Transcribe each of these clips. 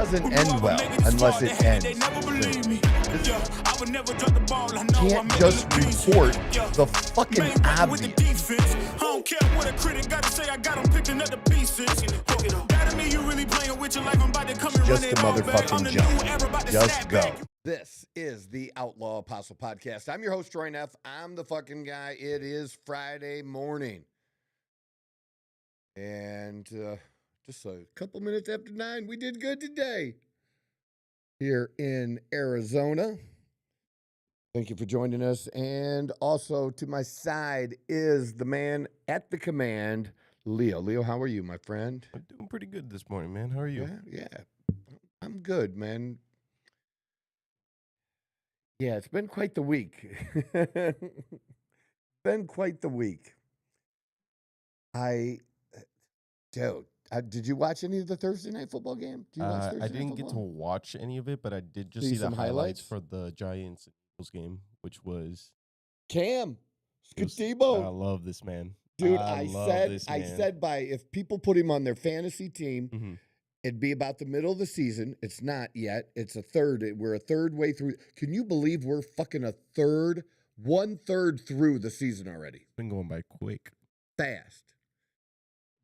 doesn't end well unless it ends. Can't just report the fucking obvious. I don't care what a critic got to say, I got them picking up the pieces. That me, you really playing with your life, I'm about to come and Just run a it all back. I'm motherfucking the jump. new era, about to Just snap go. back. This is the Outlaw Apostle Podcast. I'm your host, Troy Neff. I'm the fucking guy. It is Friday morning. And just a couple minutes after 9, we did good today here in Arizona. Thank you for joining us. And also to my side is the man at the command, Leo. Leo, how are you, my friend? I'm doing pretty good this morning, man. How are you? Yeah. I'm good, man. Yeah, it's been quite the week. Been quite the week. Did you watch any of the Thursday night football game? Did you watch Thursday I night didn't get to football? watch any of it, but I did just See see the some highlights highlights? for the Giants and Eagles game, which was Cam, it was- Scatibo. I love this man. Dude, I I love this man. said if people put him on their fantasy team, Mhm. it'd be about the middle of the season. It's not yet. It's a third. We're a third way through. Can you believe we're fucking one third through the season already? It's been going by quick. Fast.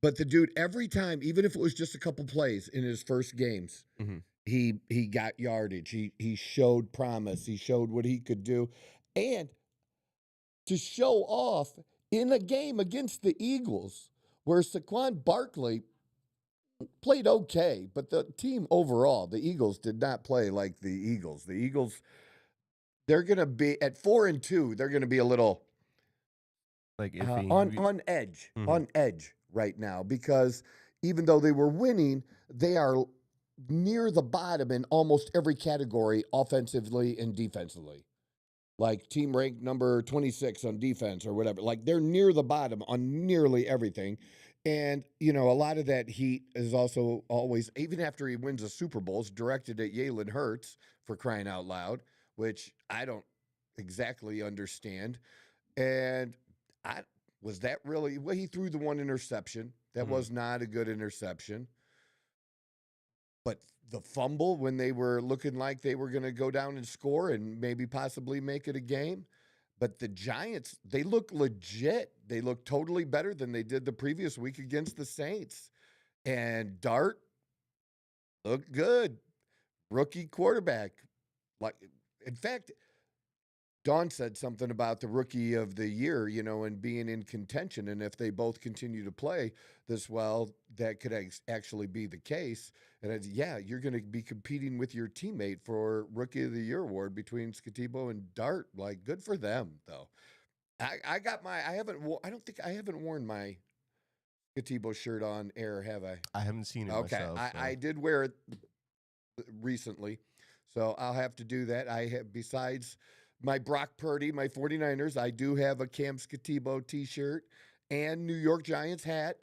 But the dude, every time, even if it was just a couple plays in his first games, Mhm. he got yardage. He showed promise. He showed what he could do. And to show off in a game against the Eagles, where Saquon Barkley played okay, but the team overall, the Eagles did not play like the Eagles. The Eagles, they're going to be at 4-2. They're going to be a little Like iffy. on edge, Mhm. on edge right now, because even though they were winning, they are near the bottom in almost every category, offensively and defensively. Like team ranked number 26 on defense or whatever. Like they're near the bottom on nearly everything. And, a lot of that heat is also always, even after he wins a Super Bowl, is directed at Jalen Hurts, for crying out loud, which I don't exactly understand. And was that really, well, he threw the one interception. That was not a good interception. But the fumble when they were looking like they were going to go down and score and maybe possibly make it a game. But the Giants, they look legit. They look totally better than they did the previous week against the Saints. And Dart looked good. Rookie quarterback. Like, in fact, Dawn said something about the rookie of the year, and being in contention. And if they both continue to play this well, that could actually be the case. And you're going to be competing with your teammate for rookie of the year award between Scatibo and Dart. Like, good for them, though. I don't think I haven't worn my Scatibo shirt on air, have I? I haven't seen it Okay, myself. So. I did wear it recently, so I'll have to do that. I have, besides my Brock Purdy, my 49ers, I do have a Cam Scatibo t-shirt and New York Giants hat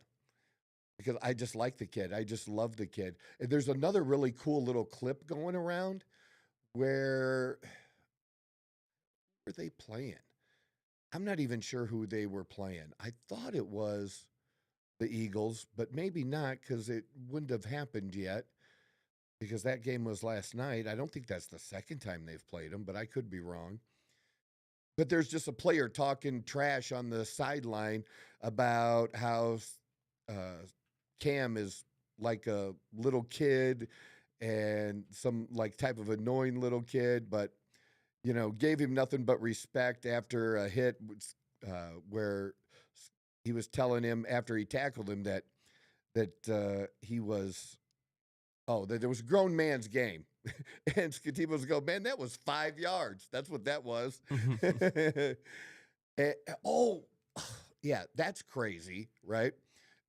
because I just like the kid. I just love the kid. And there's another really cool little clip going around where were they playing? I'm not even sure who they were playing. I thought it was the Eagles, but maybe not because it wouldn't have happened yet because that game was last night. I don't think that's the second time they've played them, but I could be wrong. But there's just a player talking trash on the sideline about how Cam is like a little kid and some like type of annoying little kid, but gave him nothing but respect after a hit where he was telling him after he tackled him that he was, that there was a grown man's game. And Scatibo's go, man, that was 5 yards. That's what that was. Yeah, that's crazy, right?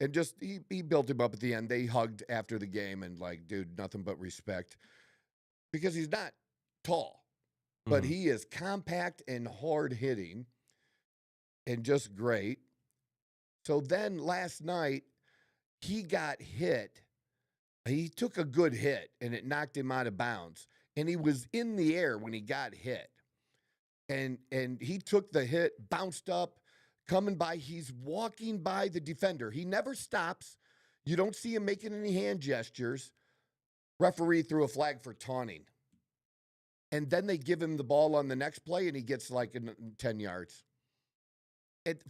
And just he built him up at the end. They hugged after the game and like, dude, nothing but respect. Because he's not tall, but he is compact and hard hitting and just great. So then last night, he got hit. He took a good hit, and it knocked him out of bounds. And he was in the air when he got hit. And he took the hit, bounced up, coming by. He's walking by the defender. He never stops. You don't see him making any hand gestures. Referee threw a flag for taunting. And then they give him the ball on the next play, and he gets like 10 yards.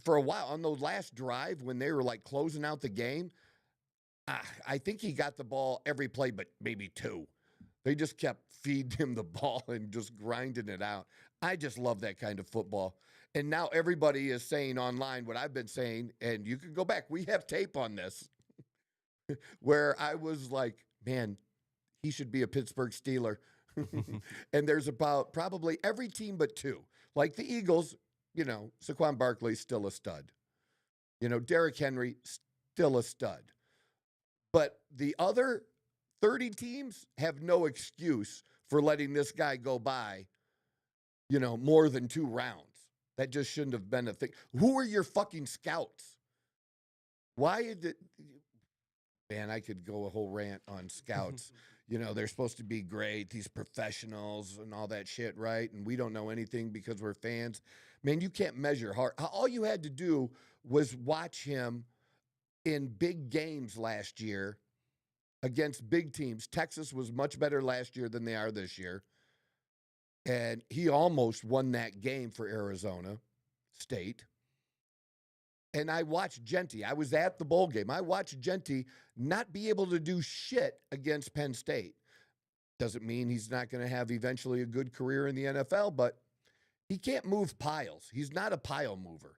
For a while, on the last drive, when they were like closing out the game, I think he got the ball every play but maybe 2. They just kept feeding him the ball and just grinding it out. I just love that kind of football. And now everybody is saying online what I've been saying, and you can go back. We have tape on this where I was like, man, he should be a Pittsburgh Steeler. And there's about probably every team but 2. Like the Eagles, Saquon Barkley's still a stud. Derrick Henry, still a stud. But the other 30 teams have no excuse for letting this guy go by, more than 2 rounds. That just shouldn't have been a thing. Who are your fucking scouts? Why did it? Man, I could go a whole rant on scouts. They're supposed to be great, these professionals and all that shit, right? And we don't know anything because we're fans. Man, you can't measure hard. All you had to do was watch him in big games last year against big teams. Texas was much better last year than they are this year. And he almost won that game for Arizona State. And I watched Genty. I was at the bowl game. I watched Genty not be able to do shit against Penn State. Doesn't mean he's not going to have eventually a good career in the NFL, but he can't move piles. He's not a pile mover.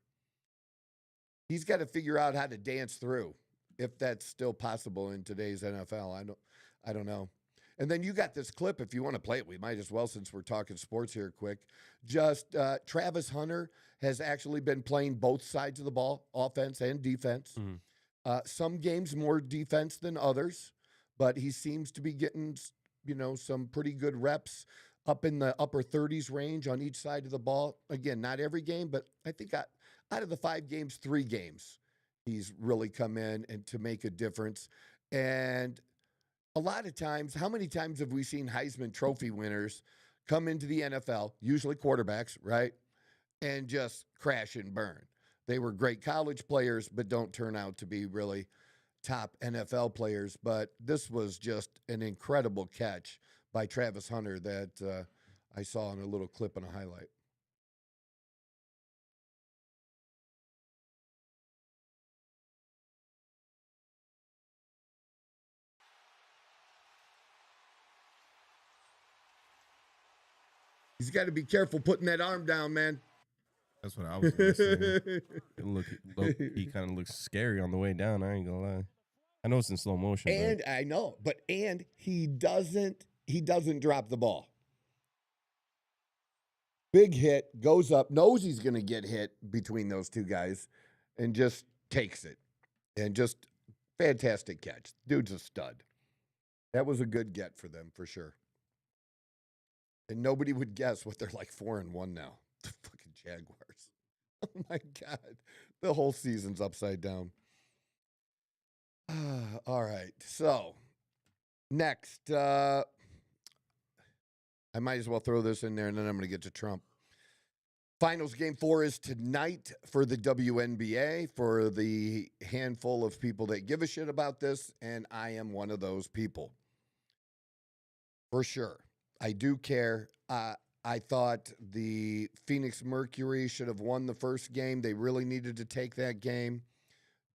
He's got to figure out how to dance through, if that's still possible in today's NFL. I don't know. And then you got this clip. If you want to play it, we might as well, since we're talking sports here quick. Just Travis Hunter has actually been playing both sides of the ball, offense and defense. Mm-hmm. Some games more defense than others, but he seems to be getting, some pretty good reps up in the upper 30s range on each side of the ball. Again, not every game, but I think out of the 5 games, 3 games, he's really come in and to make a difference. And a lot of times, how many times have we seen Heisman Trophy winners come into the NFL, usually quarterbacks, right, and just crash and burn? They were great college players, but don't turn out to be really top NFL players. But this was just an incredible catch by Travis Hunter that I saw in a little clip and a highlight. He's got to be careful putting that arm down, man. That's what I was going to say. He kind of looks scary on the way down. I ain't going to lie. I know it's in slow motion. And I know, but he doesn't drop the ball. Big hit, goes up, knows he's going to get hit between those 2 guys, and just takes it. And just fantastic catch. Dude's a stud. That was a good get for them, for sure. And nobody would guess what they're like 4-1 now. The fucking Jaguars. Oh, my God. The whole season's upside down. All right. So, next. I might as well throw this in there, and then I'm going to get to Trump. Finals game 4 is tonight for the WNBA, for the handful of people that give a shit about this, and I am one of those people. For sure. I do care. I thought the Phoenix Mercury should have won the first game. They really needed to take that game.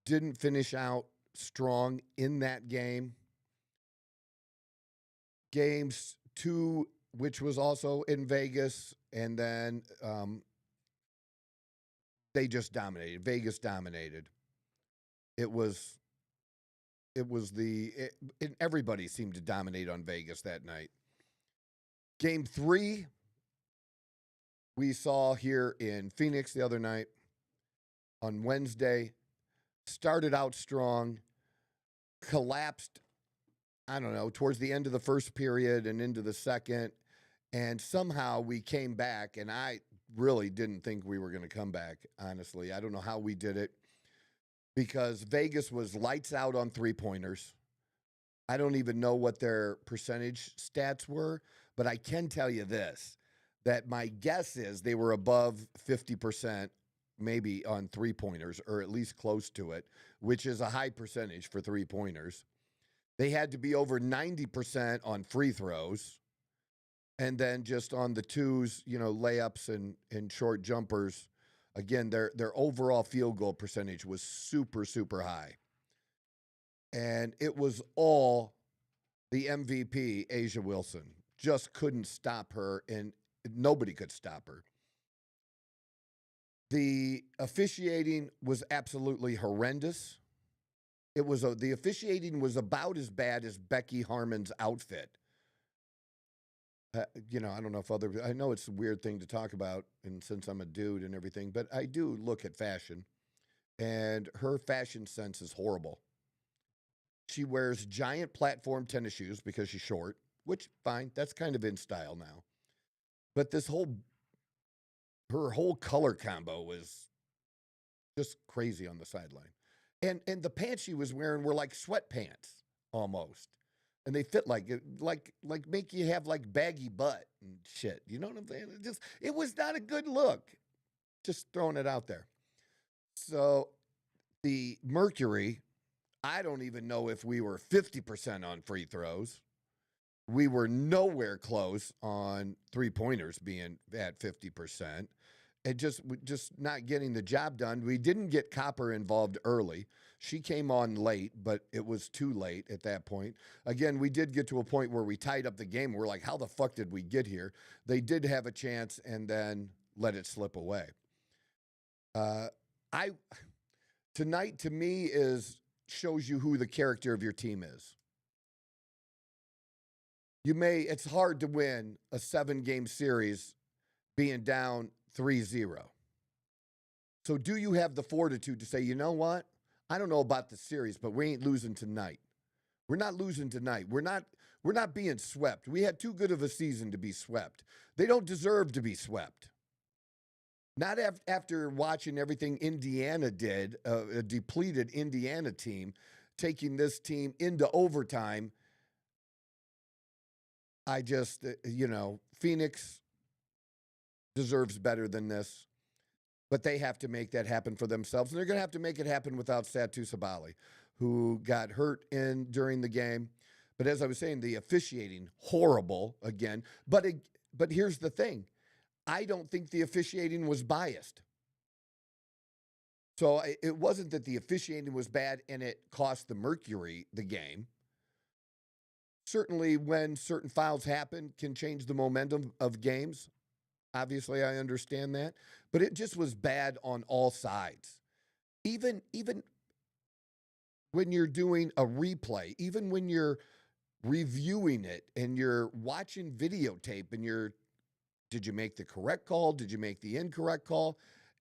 Didn't finish out strong in that game. Games 2, which was also in Vegas, and then they just dominated. Vegas dominated. Everybody seemed to dominate on Vegas that night. Game 3, we saw here in Phoenix the other night on Wednesday. Started out strong, collapsed, towards the end of the first period and into the second. And somehow we came back, and I really didn't think we were going to come back, honestly. I don't know how we did it, because Vegas was lights out on 3-pointers. I don't even know what their percentage stats were, but I can tell you this, that my guess is they were above 50% maybe on 3-pointers, or at least close to it, which is a high percentage for 3-pointers. They had to be over 90% on free throws. And then just on the twos, layups and short jumpers, again, their overall field goal percentage was super, super high. And it was all the MVP, Asia Wilson. Just couldn't stop her, and nobody could stop her. The officiating was absolutely horrendous. The officiating was about as bad as Becky Harmon's outfit. I don't know if I know it's a weird thing to talk about, and since I'm a dude and everything, but I do look at fashion, and her fashion sense is horrible. She wears giant platform tennis shoes because she's short, which, fine, that's kind of in style now. But her whole color combo was just crazy on the sideline. And the pants she was wearing were like sweatpants almost. And they fit like make you have like baggy butt and shit. You know what I'm saying? It was not a good look. Just throwing it out there. So the Mercury, I don't even know if we were 50% on free throws. We were nowhere close on three-pointers being at 50%. And just not getting the job done. We didn't get Copper involved early. She came on late, but it was too late at that point. Again, we did get to a point where we tied up the game. We're like, how the fuck did we get here? They did have a chance and then let it slip away. Tonight, to me, shows you who the character of your team is. It's hard to win a 7-game series being down 3-0. So do you have the fortitude to say, you know what? I don't know about the series, but we ain't losing tonight. We're not losing tonight. We're not being swept. We had too good of a season to be swept. They don't deserve to be swept. Not after watching everything Indiana did, a depleted Indiana team, taking this team into overtime. I just, Phoenix deserves better than this, but they have to make that happen for themselves. And they're going to have to make it happen without Satu Sabali, who got hurt during the game. But as I was saying, the officiating, horrible again. But here's the thing. I don't think the officiating was biased. So it wasn't that the officiating was bad and it cost the Mercury the game. Certainly when certain fouls happen can change the momentum of games. Obviously, I understand that. But it just was bad on all sides. Even when you're doing a replay, even when you're reviewing it and you're watching videotape and did you make the correct call? Did you make the incorrect call?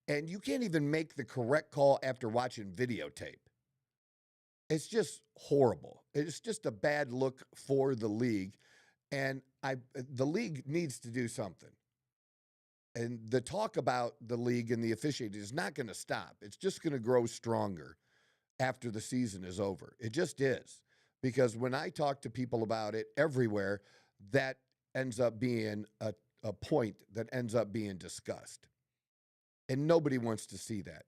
And you can't even make the correct call after watching videotape. It's just horrible. It's just a bad look for the league. And the league needs to do something. And the talk about the league and the officiating is not going to stop. It's just going to grow stronger after the season is over. It just is. Because when I talk to people about it everywhere, that ends up being a point that ends up being discussed. And nobody wants to see that.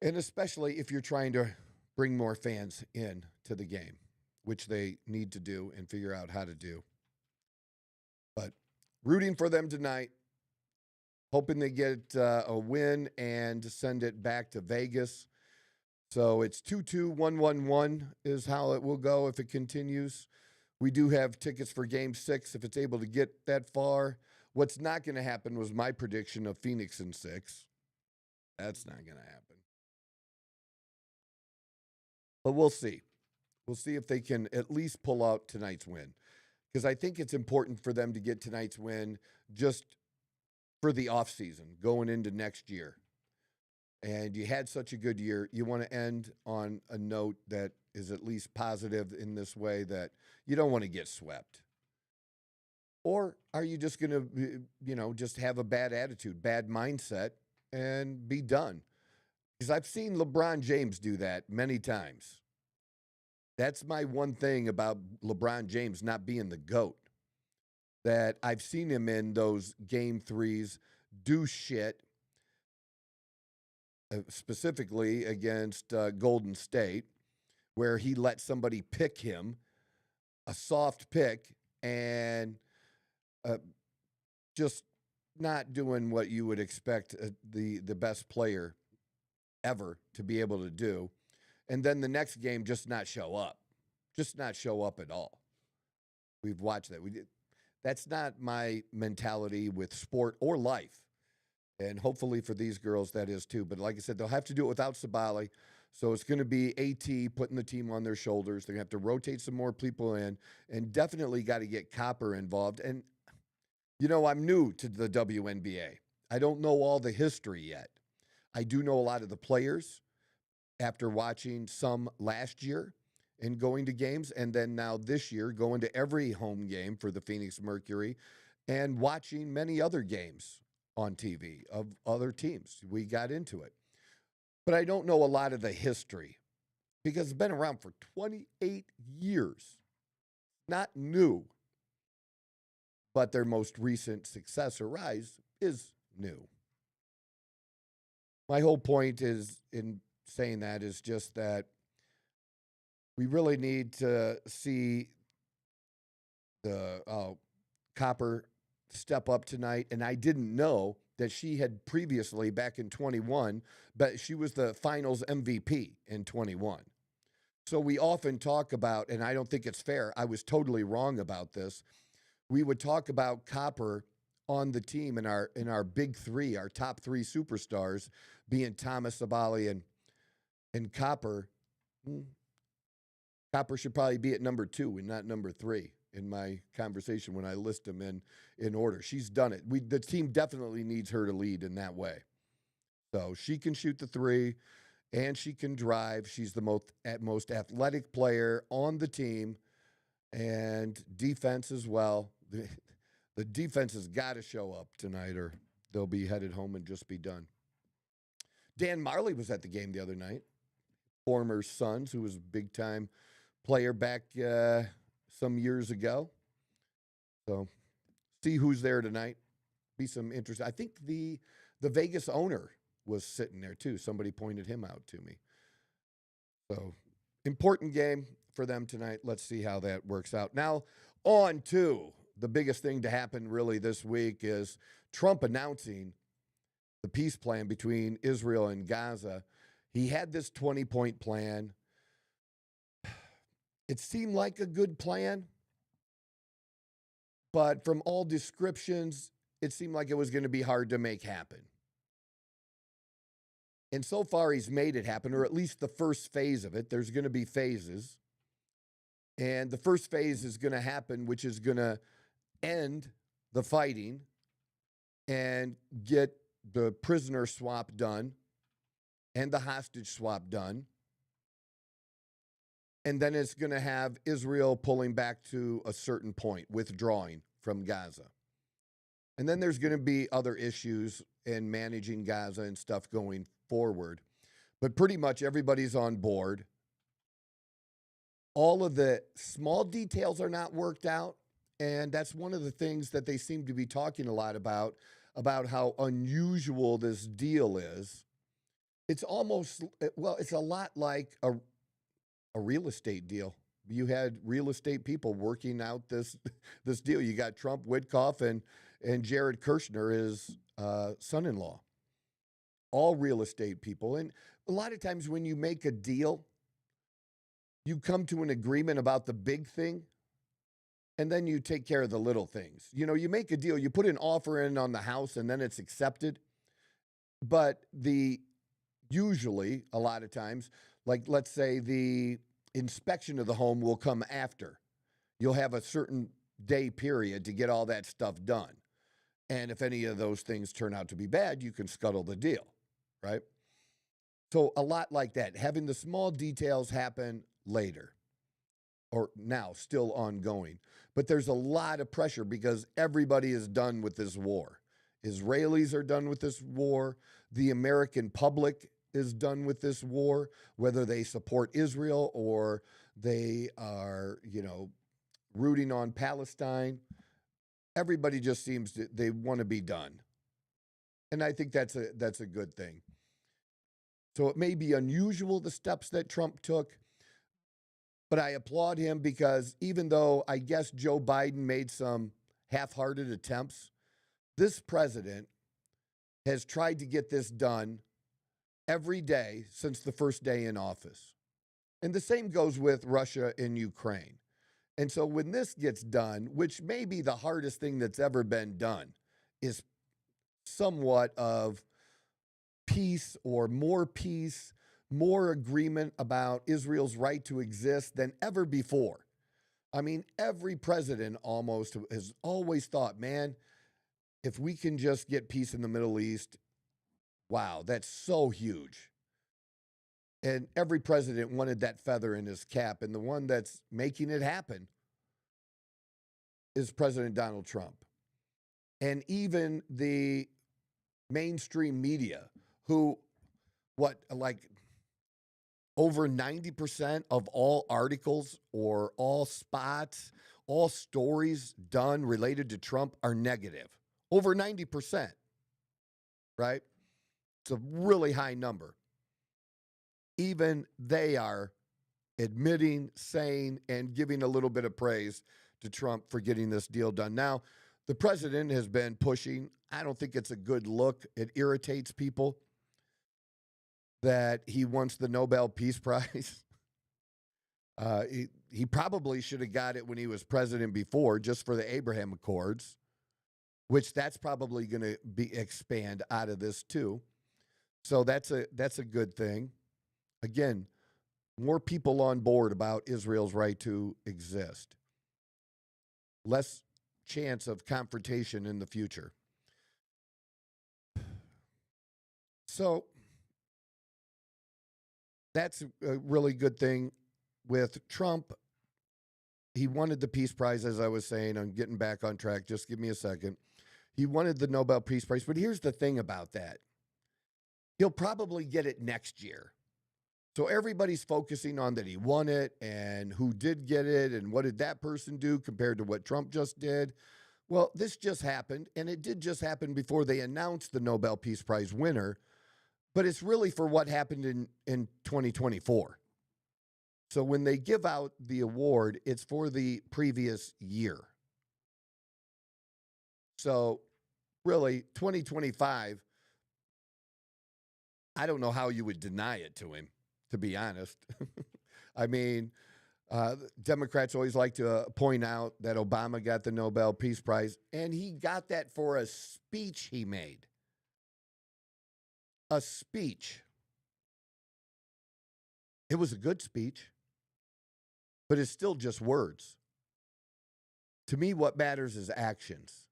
And especially if you're trying to bring more fans in to the game, which they need to do and figure out how to do. But rooting for them tonight, hoping they get a win and send it back to Vegas. So it's 2-2-1-1-1 is how it will go if it continues. We do have tickets for Game 6 if it's able to get that far. What's not going to happen was my prediction of Phoenix in 6. That's not going to happen. But we'll see. We'll see if they can at least pull out tonight's win. Because I think it's important for them to get tonight's win just for the offseason going into next year. And you had such a good year. You want to end on a note that is at least positive in this way, that you don't want to get swept. Or are you just going to, just have a bad attitude, bad mindset, and be done? Because I've seen LeBron James do that many times. That's my one thing about LeBron James not being the GOAT. That I've seen him in those Game 3s do shit, specifically against Golden State, where he let somebody pick him, a soft pick, and just not doing what you would expect the best player ever to be able to do. And then the next game, just not show up at all. We've watched that. That's not my mentality with sport or life. And hopefully for these girls, that is too. But like I said, they'll have to do it without Sabali. So it's going to be AT putting the team on their shoulders. They're going to have to rotate some more people in, and definitely got to get Copper involved. And, I'm new to the WNBA. I don't know all the history yet. I do know a lot of the players after watching some last year and going to games, and then now this year going to every home game for the Phoenix Mercury and watching many other games on TV of other teams. We got into it. But I don't know a lot of the history because it's been around for 28 years. Not new. But their most recent success or rise is new. My whole point is in saying that is just that we really need to see the Copper step up tonight. And I didn't know that she had previously, back in 21, but she was the finals MVP in 21. So we often talk about, and I don't think it's fair, I was totally wrong about this. We would talk about Copper on the team in our big three, our top three superstars, being Thomas, Sabali, and Copper. Copper should probably be at number 2 and not number 3 in my conversation when I list them in order. She's done it. The team definitely needs her to lead in that way. So she can shoot the 3, and she can drive. She's the most athletic player on the team, and defense as well. The defense has got to show up tonight, or they'll be headed home and just be done. Dan Marley was at the game the other night. Former Suns, who was a big-time player back some years ago. So see who's there tonight. Be some interest. I think the Vegas owner was sitting there too. Somebody pointed him out to me. So important game for them tonight. Let's see how that works out. Now on to the biggest thing to happen really this week is Trump announcing the peace plan between Israel and Gaza. He had this 20-point plan. It seemed like a good plan, but from all descriptions, it seemed like it was going to be hard to make happen. And so far, he's made it happen, or at least the first phase of it. There's going to be phases. And the first phase is going to happen, which is going to end the fighting and get the prisoner swap done and the hostage swap done. And then it's going to have Israel pulling back to a certain point, withdrawing from Gaza. And then there's going to be other issues in managing Gaza and stuff going forward. But pretty much everybody's on board. All of the small details are not worked out. And that's one of the things that they seem to be talking a lot about how unusual this deal is. It's almost, well, it's a lot like a real estate deal. You had real estate people working out this deal. You got Trump, Witkoff, and Jared Kushner, his son-in-law. All real estate people. And a lot of times when you make a deal, you come to an agreement about the big thing, and then you take care of the little things. You make a deal, you put an offer in on the house, and then it's accepted. But usually, a lot of times, like let's say the inspection of the home will come after. You'll have a certain day period to get all that stuff done. And if any of those things turn out to be bad, you can scuttle the deal, right? So a lot like that, having the small details happen later or now, still ongoing. But there's a lot of pressure because everybody is done with this war. Israelis are done with this war. The American public is done with this war, whether they support Israel or they are, rooting on Palestine. Everybody just seems they want to be done. And I think that's a good thing. So it may be unusual, the steps that Trump took, But I applaud him because even though I guess Joe Biden made some half-hearted attempts, this president has tried to get this done every day since the first day in office. And the same goes with Russia and Ukraine. And so when this gets done, which may be the hardest thing that's ever been done, is somewhat of peace or more agreement about Israel's right to exist than ever before. I mean, every president almost has always thought, man, if we can just get peace in the Middle East, wow, that's so huge. And every president wanted that feather in his cap. And the one that's making it happen is President Donald Trump. And even the mainstream media, who, over 90% of all articles or all spots, all stories done related to Trump are negative. Over 90%, right? It's a really high number. Even they are admitting, saying, and giving a little bit of praise to Trump for getting this deal done. Now, the president has been pushing. I don't think it's a good look. It irritates people that he wants the Nobel Peace Prize. He probably should have got it when he was president before, just for the Abraham Accords, which that's probably going to be expand out of this too. So that's a good thing. Again, more people on board about Israel's right to exist. Less chance of confrontation in the future. So that's a really good thing with Trump. He wanted the Peace Prize, as I was saying. I'm getting back on track. Just give me a second. He wanted the Nobel Peace Prize. But here's the thing about that. He'll probably get it next year. So everybody's focusing on that he won it and who did get it and what did that person do compared to what Trump just did. Well, this just happened, and it did just happen before they announced the Nobel Peace Prize winner, but it's really for what happened in 2024. So when they give out the award, it's for the previous year. So really, 2025, I don't know how you would deny it to him, to be honest. I mean, Democrats always like to point out that Obama got the Nobel Peace Prize, and he got that for a speech he made. A speech. It was a good speech, but it's still just words. To me, what matters is actions.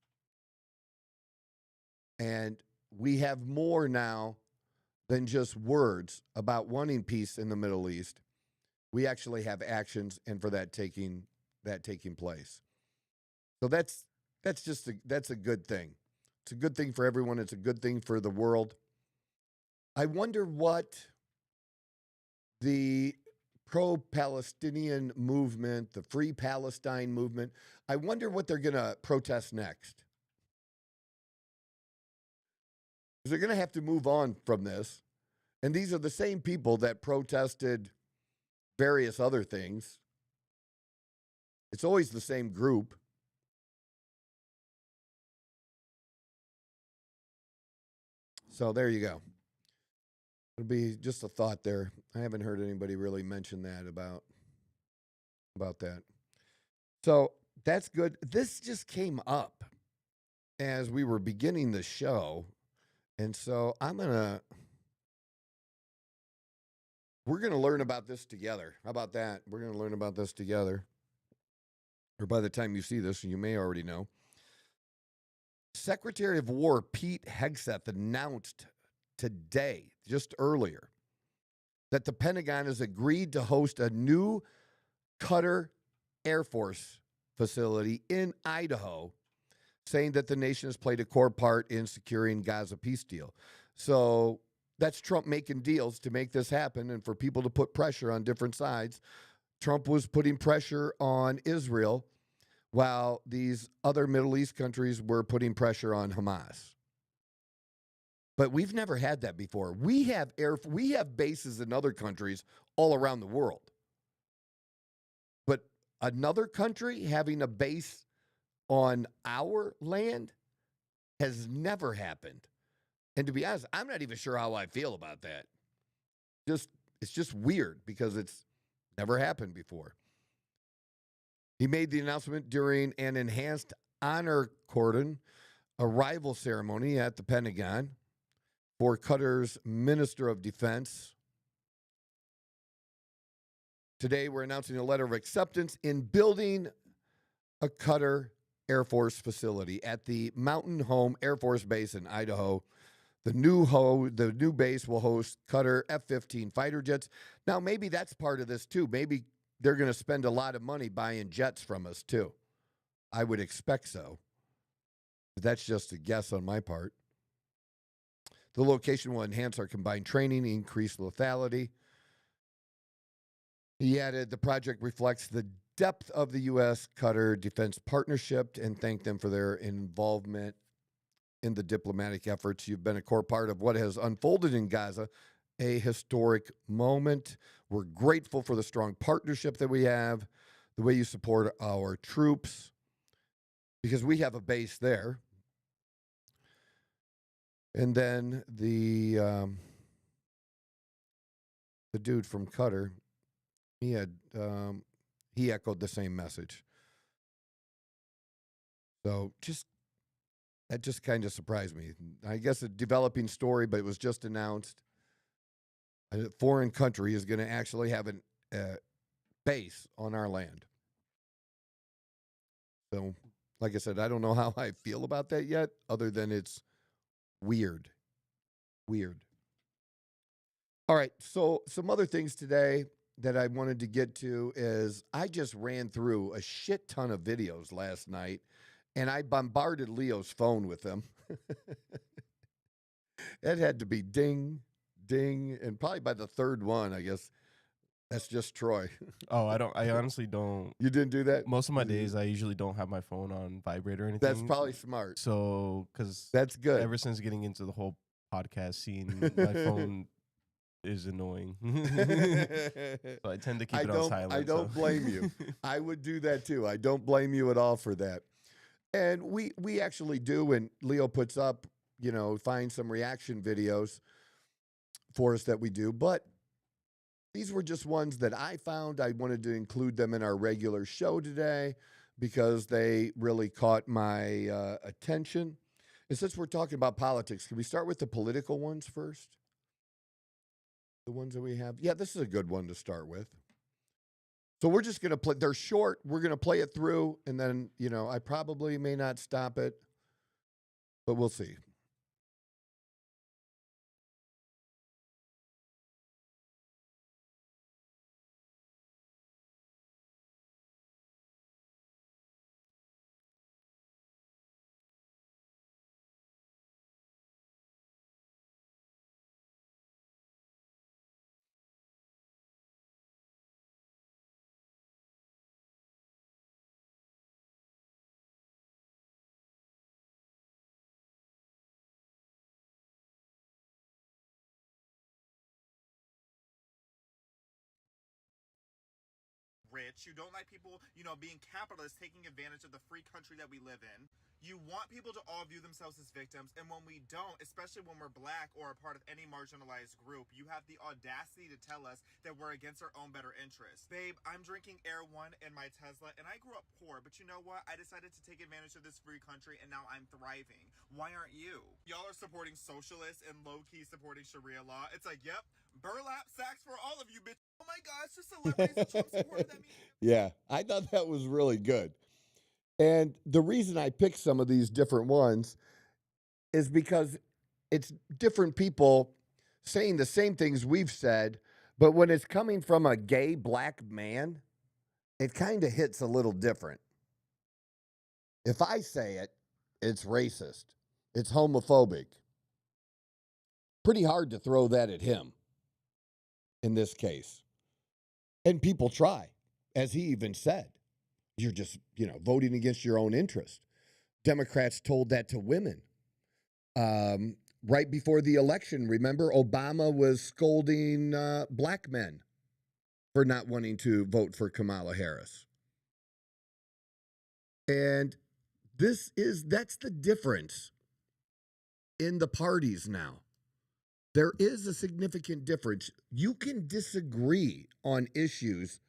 And we have more now than just words about wanting peace in the Middle East. We actually have actions, and for that taking place. So that's a good thing. It's a good thing for everyone. It's a good thing for the world. I wonder what the pro-Palestinian movement, the Free Palestine movement, I wonder what they're going to protest next. Because they're going to have to move on from this. And these are the same people that protested various other things. It's always the same group. So there you go. It'll be just a thought there. I haven't heard anybody really mention that about that. So that's good. This just came up as we were beginning the show. And so we're going to learn about this together. How about that? We're going to learn about this together. Or by the time you see this, you may already know. Secretary of War Pete Hegseth announced today, just earlier, that the Pentagon has agreed to host a new Qatar Air Force facility in Idaho, saying that the nation has played a core part in securing Gaza peace deal. So that's Trump making deals to make this happen and for people to put pressure on different sides. Trump was putting pressure on Israel while these other Middle East countries were putting pressure on Hamas. But we've never had that before. We have bases in other countries all around the world. another country having a base on our land has never happened. And to be honest, I'm not even sure how I feel about that. It's just weird because it's never happened before. He made the announcement during an enhanced honor cordon arrival ceremony at the Pentagon for Qatar's Minister of Defense. Today, we're announcing a letter of acceptance in building a Qatar Air Force facility at the Mountain Home Air Force Base in Idaho. The new base will host Qatar F-15 fighter jets. Now, maybe that's part of this, too. Maybe they're going to spend a lot of money buying jets from us, too. I would expect so. But that's just a guess on my part. The location will enhance our combined training, increase lethality. He added, the project reflects the depth of the U.S.-Qatar defense partnership and thanked them for their involvement in the diplomatic efforts. You've been a core part of what has unfolded in Gaza, a historic moment. We're grateful for the strong partnership that we have, the way you support our troops, because we have a base there. And then the dude from Qatar, he echoed the same message. So that just kind of surprised me. I guess a developing story, but it was just announced. A foreign country is going to actually have a base on our land. So, like I said, I don't know how I feel about that yet, other than it's weird. Weird. All right, so some other things today that I wanted to get to is I just ran through a shit ton of videos last night, and I bombarded Leo's phone with them. It had to be ding, ding, and probably by the third one, I guess, that's just Troy. Oh, I honestly don't. You didn't do that? Most of my days, I usually don't have my phone on vibrate or anything. That's probably smart. So, because that's good. Ever since getting into the whole podcast scene, my phone is annoying. So I tend to keep it on silent. I don't blame you. I would do that too. I don't blame you at all for that. And we actually do, and Leo puts up, find some reaction videos for us that we do. But these were just ones that I found. I wanted to include them in our regular show today because they really caught my attention. And since we're talking about politics, can we start with the political ones first? The ones that we have? Yeah, this is a good one to start with. So we're just going to play. They're short. We're going to play it through, and then, I probably may not stop it, but we'll see. Rich. You don't like people, being capitalists, taking advantage of the free country that we live in. You want people to all view themselves as victims, and when we don't, especially when we're black or a part of any marginalized group, you have the audacity to tell us that we're against our own better interests. Babe, I'm drinking Air One in my Tesla, and I grew up poor, but you know what? I decided to take advantage of this free country, and now I'm thriving. Why aren't you? Y'all are supporting socialists and low-key supporting Sharia law. It's like, yep, burlap sacks for all of you, bitch. Oh my gosh, just celebrities and Trump supporters. That means Yeah, I thought that was really good. And the reason I picked some of these different ones is because it's different people saying the same things we've said, but when it's coming from a gay black man, it kind of hits a little different. If I say it, it's racist. It's homophobic. Pretty hard to throw that at him in this case. And people try, as he even said. You're just, voting against your own interest. Democrats told that to women. Right before the election, remember, Obama was scolding black men for not wanting to vote for Kamala Harris. And that's the difference in the parties now. There is a significant difference. You can disagree on issues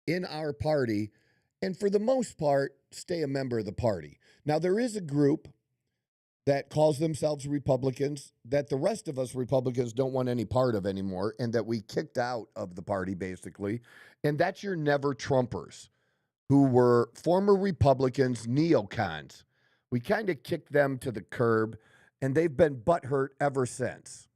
in our party and for the most part, stay a member of the party. Now, there is a group that calls themselves Republicans that the rest of us Republicans don't want any part of anymore and that we kicked out of the party, basically. And that's your never Trumpers, who were former Republicans, neocons. We kind of kicked them to the curb, and they've been butthurt ever since.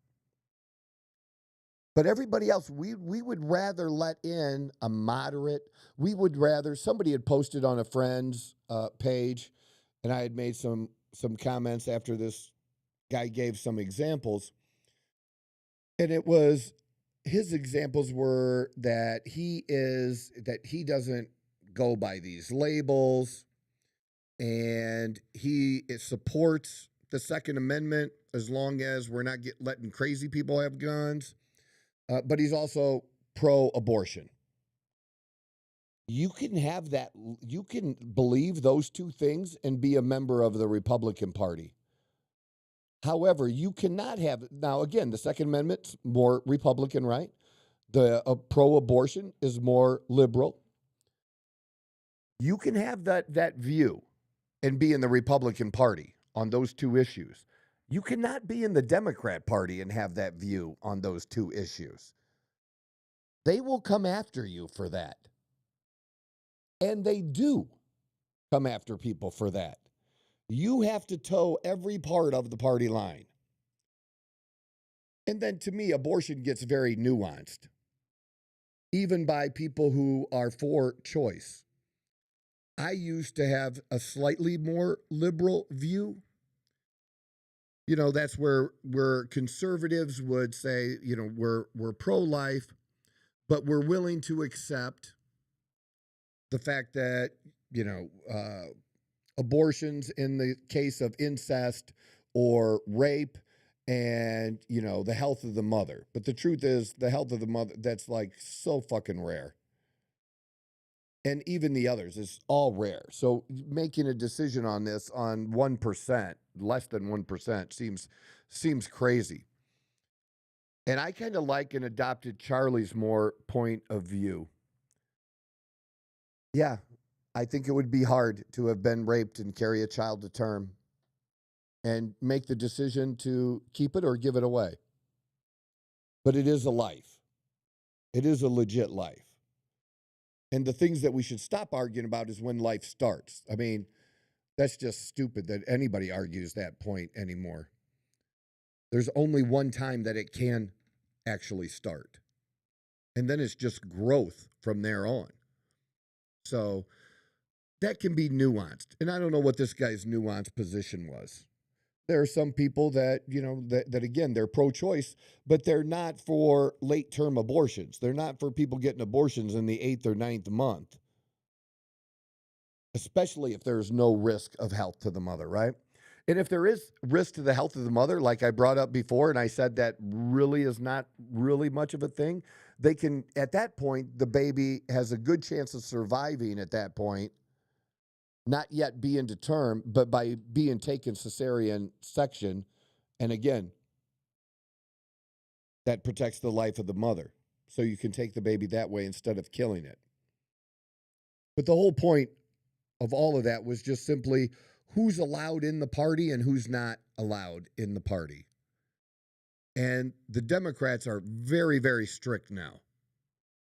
But everybody else, we would rather let in a moderate. We would rather, somebody had posted on a friend's page, and I had made some comments after this guy gave some examples. And it was, his examples were that he doesn't go by these labels, and he supports the Second Amendment as long as we're not letting crazy people have guns. But he's also pro-abortion. You can have that. You can believe those two things and be a member of the Republican Party. However, you cannot have, now again, the Second Amendment's more Republican, right? The pro-abortion is more liberal. You can have that view and be in the Republican Party on those two issues. You cannot be in the Democrat Party and have that view on those two issues. They will come after you for that. And they do come after people for that. You have to toe every part of the party line. And then to me, abortion gets very nuanced, even by people who are for choice. I used to have a slightly more liberal view. You know, that's where conservatives would say, you know, we're pro-life, but we're willing to accept the fact that, you know, abortions in the case of incest or rape and, you know, the health of the mother. But the truth is, the health of the mother, that's like so fucking rare. And even the others is all rare. So making a decision on this on 1%, less than 1%, seems crazy. And I kind of like and adopted Charlie's more point of view. Yeah, I think it would be hard to have been raped and carry a child to term and make the decision to keep it or give it away. But it is a life. It is a legit life. And the things that we should stop arguing about is when life starts. I mean, that's just stupid that anybody argues that point anymore. There's only one time that it can actually start. And then it's just growth from there on. So that can be nuanced. And I don't know what this guy's nuanced position was. There are some people that, you know, that again, they're pro-choice, but they're not for late-term abortions. They're not for people getting abortions in the 8th or 9th month, especially if there's no risk of health to the mother, right? And if there is risk to the health of the mother, like I brought up before, and I said that really is not really much of a thing, they can, at that point, the baby has a good chance of surviving at that point, not yet being to term, but by being taken cesarean section. And again, that protects the life of the mother. So you can take the baby that way instead of killing it. But the whole point of all of that was just simply who's allowed in the party and who's not allowed in the party. And the Democrats are very, very strict now.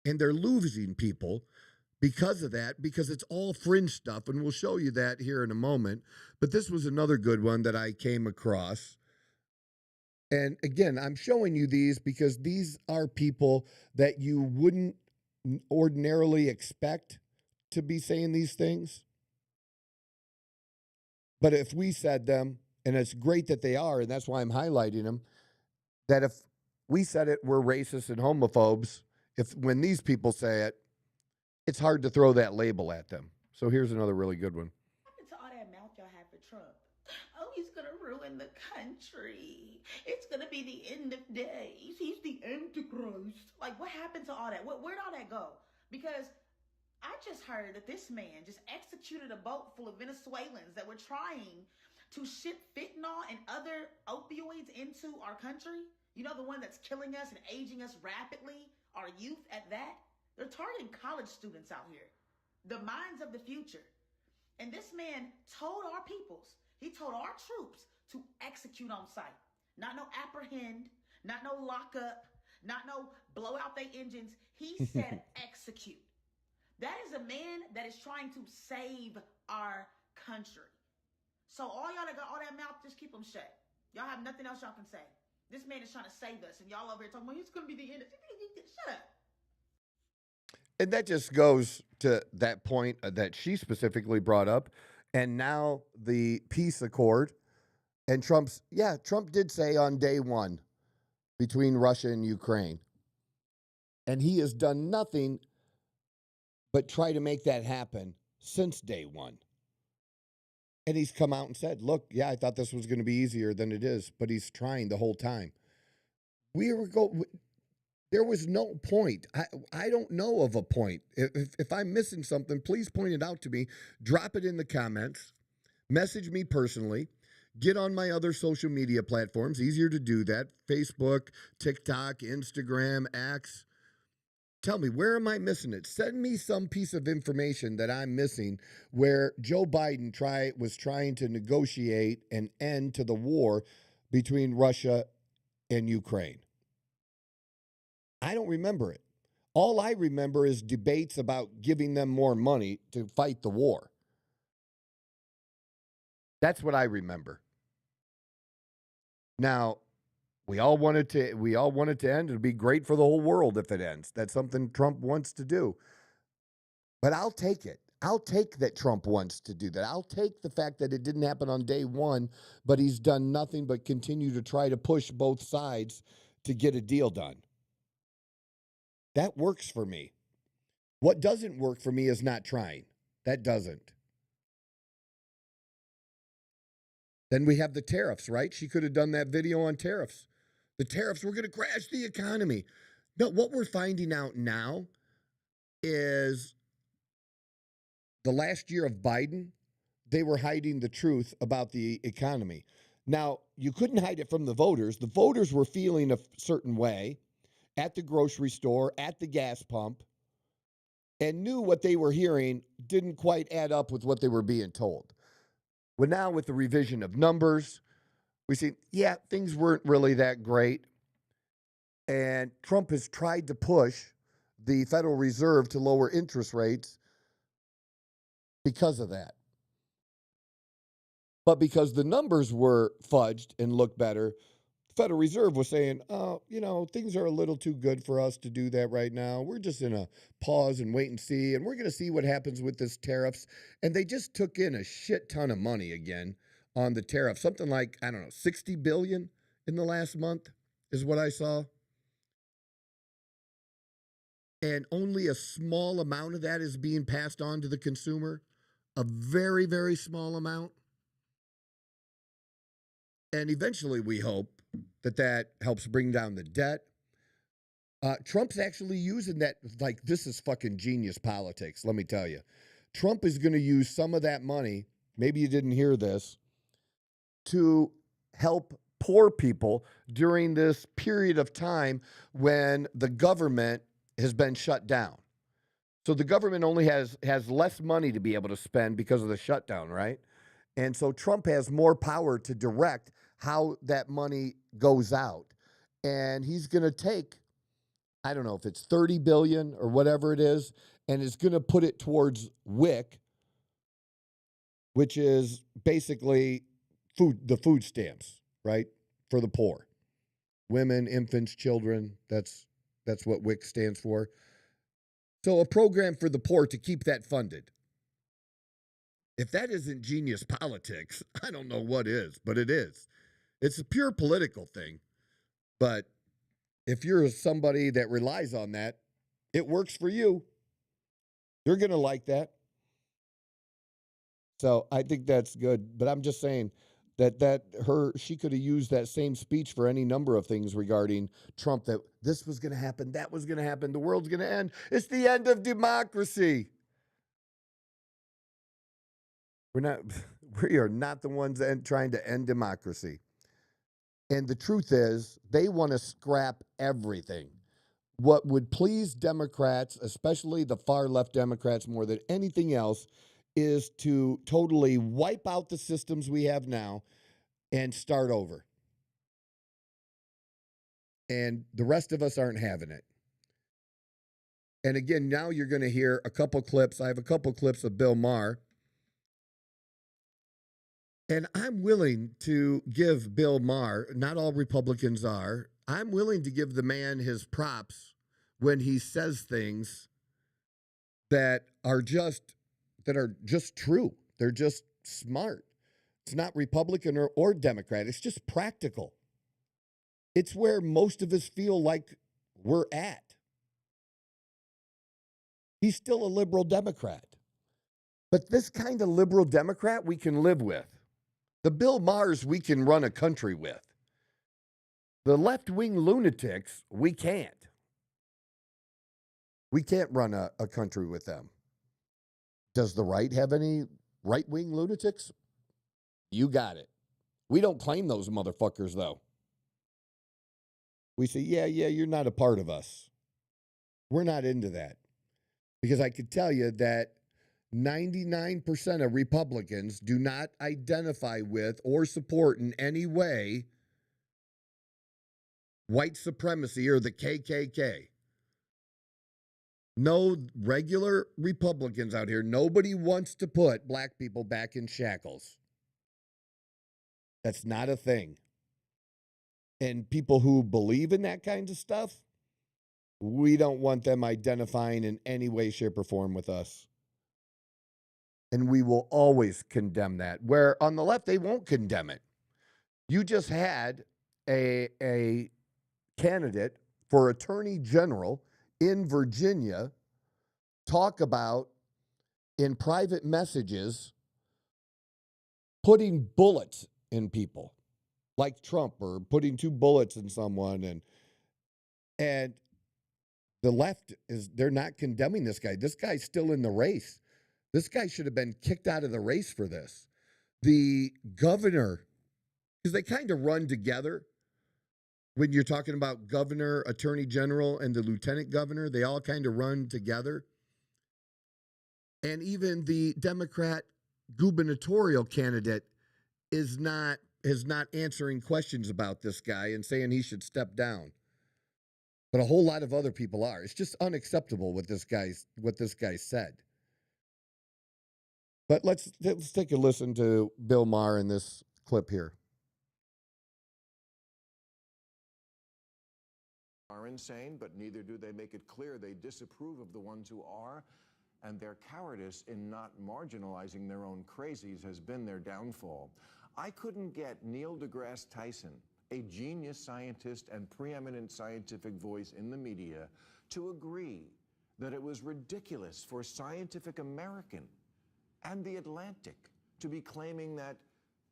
And they're losing people because of that, because it's all fringe stuff, and we'll show you that here in a moment. But this was another good one that I came across. And again, I'm showing you these because these are people that you wouldn't ordinarily expect to be saying these things. But if we said them, and it's great that they are, and that's why I'm highlighting them, that if we said it, we're racist and homophobes, when these people say it, it's hard to throw that label at them. So here's another really good one. What happened to all that mouth y'all have for Trump? Oh, he's going to ruin the country. It's going to be the end of days. He's the Antichrist. Like, what happened to all that? Where'd all that go? Because I just heard that this man just executed a boat full of Venezuelans that were trying to ship fentanyl and other opioids into our country. You know, the one that's killing us and aging us rapidly, our youth at that. They're targeting college students out here, the minds of the future. And this man told our peoples, he told our troops to execute on sight. Not no apprehend, not no lock up, not no blow out their engines. He said execute. That is a man that is trying to save our country. So all y'all that got all that mouth, just keep them shut. Y'all have nothing else y'all can say. This man is trying to save us, and y'all over here talking about it's going to be the end. Shut up. And that just goes to that point that she specifically brought up. And now the peace accord and Trump did say on day one between Russia and Ukraine. And he has done nothing but try to make that happen since day one. And he's come out and said, look, yeah, I thought this was going to be easier than it is, but he's trying the whole time. There was no point. I don't know of a point. If I'm missing something, please point it out to me. Drop it in the comments. Message me personally. Get on my other social media platforms. Easier to do that. Facebook, TikTok, Instagram, X. Tell me, where am I missing it? Send me some piece of information that I'm missing where Joe Biden was trying to negotiate an end to the war between Russia and Ukraine. I don't remember it. All I remember is debates about giving them more money to fight the war. That's what I remember. Now, we all want it to end. It'd be great for the whole world if it ends. That's something Trump wants to do. But I'll take it. I'll take that Trump wants to do that. I'll take the fact that it didn't happen on day one, but he's done nothing but continue to try to push both sides to get a deal done. That works for me. What doesn't work for me is not trying. That doesn't. Then we have the tariffs, right? She could have done that video on tariffs. The tariffs were going to crash the economy. No, what we're finding out now is the last year of Biden, they were hiding the truth about the economy. Now, you couldn't hide it from the voters. The voters were feeling a certain way at the grocery store, at the gas pump, and knew what they were hearing didn't quite add up with what they were being told. Well, now with the revision of numbers, we see, things weren't really that great. And Trump has tried to push the Federal Reserve to lower interest rates because of that. But because the numbers were fudged and looked better, the Federal Reserve was saying, things are a little too good for us to do that right now. We're just in a pause and wait and see, and we're going to see what happens with this tariffs. And they just took in a shit ton of money again on the tariff. Something like, $60 billion in the last month is what I saw. And only a small amount of that is being passed on to the consumer. A very, very small amount. And eventually we hope that helps bring down the debt. Trump's actually using that, this is fucking genius politics, let me tell you. Trump is going to use some of that money, maybe you didn't hear this, to help poor people during this period of time when the government has been shut down. So the government only has less money to be able to spend because of the shutdown, right? And so Trump has more power to direct how that money goes out. And he's going to take, I don't know if it's $30 billion or whatever it is, and is going to put it towards WIC, which is basically the food stamps, right? For the poor. Women, infants, children, that's what WIC stands for. So a program for the poor to keep that funded. If that isn't genius politics, I don't know what is, but it is. It's a pure political thing. But if you're somebody that relies on that, it works for you. You're going to like that. So I think that's good. But I'm just saying she could have used that same speech for any number of things regarding Trump, that this was going to happen, that was going to happen, the world's going to end. It's the end of democracy. We are not the ones trying to end democracy. And the truth is, they want to scrap everything. What would please Democrats, especially the far left Democrats more than anything else, is to totally wipe out the systems we have now and start over. And the rest of us aren't having it. And again, now you're going to hear a couple clips. I have a couple clips of Bill Maher. And I'm willing to give Bill Maher, not all Republicans are, I'm willing to give the man his props when he says things that are just true. They're just smart. It's not Republican or Democrat. It's just practical. It's where most of us feel like we're at. He's still a liberal Democrat. But this kind of liberal Democrat we can live with. The Bill Mahers we can run a country with. The left-wing lunatics, we can't. We can't run a country with them. Does the right have any right-wing lunatics? You got it. We don't claim those motherfuckers, though. We say, yeah, you're not a part of us. We're not into that. Because I could tell you that 99% of Republicans do not identify with or support in any way white supremacy or the KKK. No regular Republicans out here. Nobody wants to put black people back in shackles. That's not a thing. And people who believe in that kind of stuff, we don't want them identifying in any way, shape, or form with us. And we will always condemn that. Where on the left, they won't condemn it. You just had a candidate for attorney general in Virginia talk about, in private messages, putting bullets in people, like Trump, or putting 2 bullets in someone. And the left they're not condemning this guy. This guy's still in the race. This guy should have been kicked out of the race for this. The governor, because they kind of run together. When you're talking about governor, attorney general, and the lieutenant governor, they all kind of run together. And even the Democrat gubernatorial candidate is not answering questions about this guy and saying he should step down. But a whole lot of other people are. It's just unacceptable what this guy said. But let's take a listen to Bill Maher in this clip here. Are insane, but neither do they make it clear they disapprove of the ones who are, and their cowardice in not marginalizing their own crazies has been their downfall. I couldn't get Neil deGrasse Tyson, a genius scientist and preeminent scientific voice in the media, to agree that it was ridiculous for Scientific American and The Atlantic to be claiming that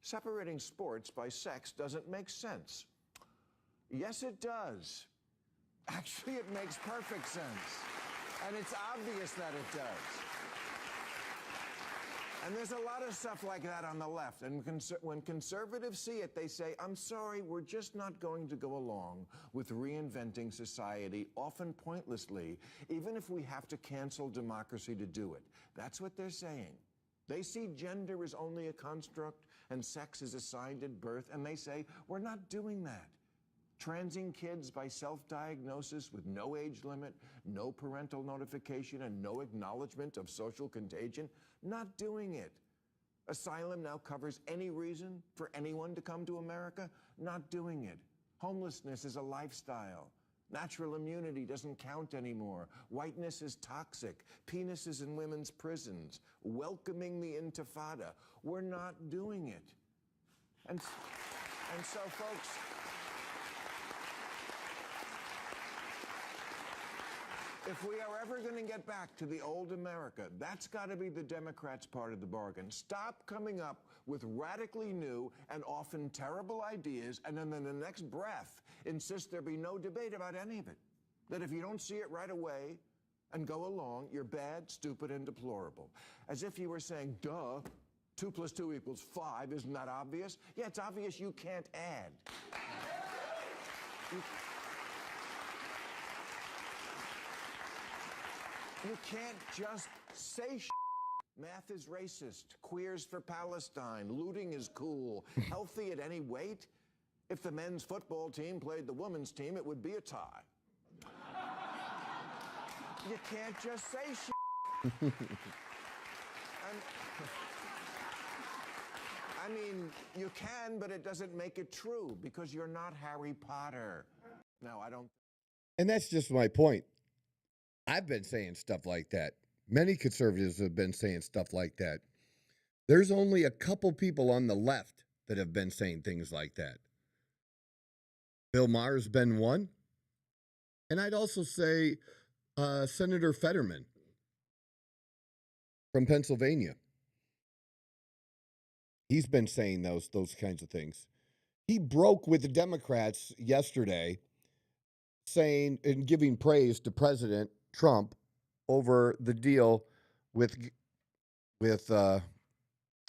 separating sports by sex doesn't make sense. Yes, it does. Actually, it makes perfect sense. And it's obvious that it does. And there's a lot of stuff like that on the left. And when conservatives see it, they say, I'm sorry, we're just not going to go along with reinventing society, often pointlessly, even if we have to cancel democracy to do it. That's what they're saying. They see gender as only a construct and sex is assigned at birth, and they say, we're not doing that. Transing kids by self-diagnosis with no age limit, no parental notification, and no acknowledgement of social contagion, not doing it. Asylum now covers any reason for anyone to come to America, not doing it. Homelessness is a lifestyle. Natural immunity doesn't count anymore. Whiteness is toxic. Penises in women's prisons. Welcoming the Intifada. We're not doing it. And so, folks, if we are ever going to get back to the old America, that's got to be the Democrats' part of the bargain. Stop coming up with radically new and often terrible ideas, and then in the next breath, insist there be no debate about any of it. That if you don't see it right away and go along, you're bad, stupid, and deplorable. As if you were saying, duh, 2 + 2 = 5. Isn't that obvious? Yeah, it's obvious you can't add. You can't just say shit. Math is racist. Queers for Palestine. Looting is cool. Healthy at any weight? If the men's football team played the women's team, it would be a tie. You can't just say shit. I mean, you can, but it doesn't make it true because you're not Harry Potter. No, I don't. And that's just my point. I've been saying stuff like that. Many conservatives have been saying stuff like that. There's only a couple people on the left that have been saying things like that. Bill Maher's been one. And I'd also say Senator Fetterman from Pennsylvania. He's been saying those kinds of things. He broke with the Democrats yesterday, saying and giving praise to President Trump over the deal with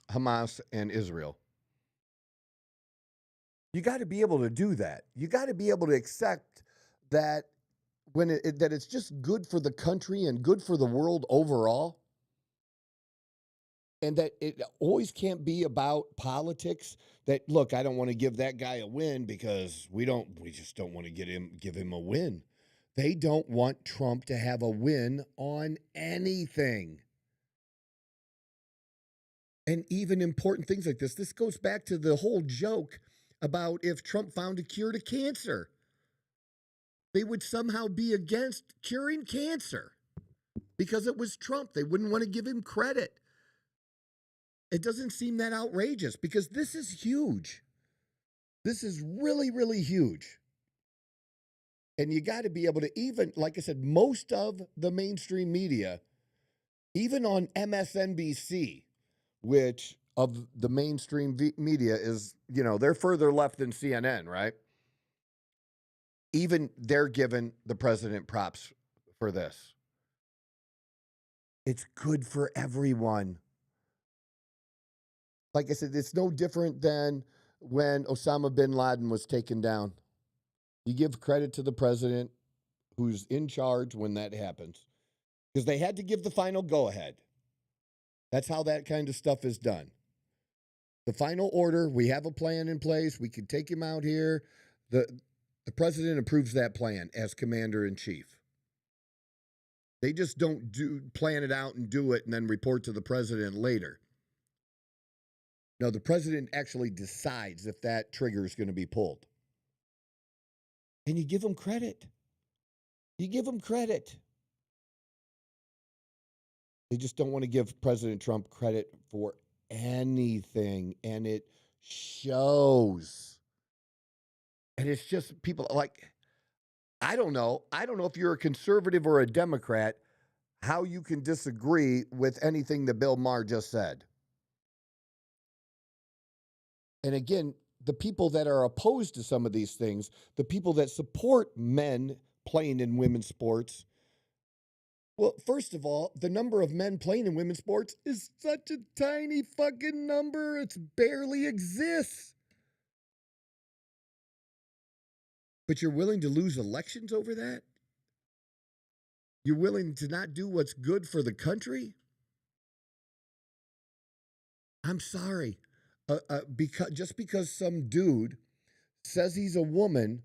Hamas and Israel. You got to be able to do that. You got to be able to accept that that it's just good for the country and good for the world overall. And that it always can't be about politics. That, look, I don't want to give that guy a win because we just don't want to give him a win. They don't want Trump to have a win on anything. And even important things like this. This goes back to the whole joke about if Trump found a cure to cancer. They would somehow be against curing cancer because it was Trump. They wouldn't want to give him credit. It doesn't seem that outrageous because this is huge. This is really, really huge. And you got to be able to even, like I said, most of the mainstream media, even on MSNBC, which of the mainstream media is, they're further left than CNN, right? Even they're giving the president props for this. It's good for everyone. Like I said, it's no different than when Osama bin Laden was taken down. You give credit to the president who's in charge when that happens because they had to give the final go-ahead. That's how that kind of stuff is done. The final order, we have a plan in place. We can take him out here. The president approves that plan as commander-in-chief. They just don't plan it out and do it and then report to the president later. No, the president actually decides if that trigger is going to be pulled. And you give him credit. You give him credit. They just don't want to give President Trump credit for anything. And it shows. And it's just people like, I don't know. I don't know if you're a conservative or a Democrat, how you can disagree with anything that Bill Maher just said. And again, the people that are opposed to some of these things, the people that support men playing in women's sports, well, first of all, the number of men playing in women's sports is such a tiny fucking number. It barely exists. But you're willing to lose elections over that? You're willing to not do what's good for the country? I'm sorry. Because some dude says he's a woman,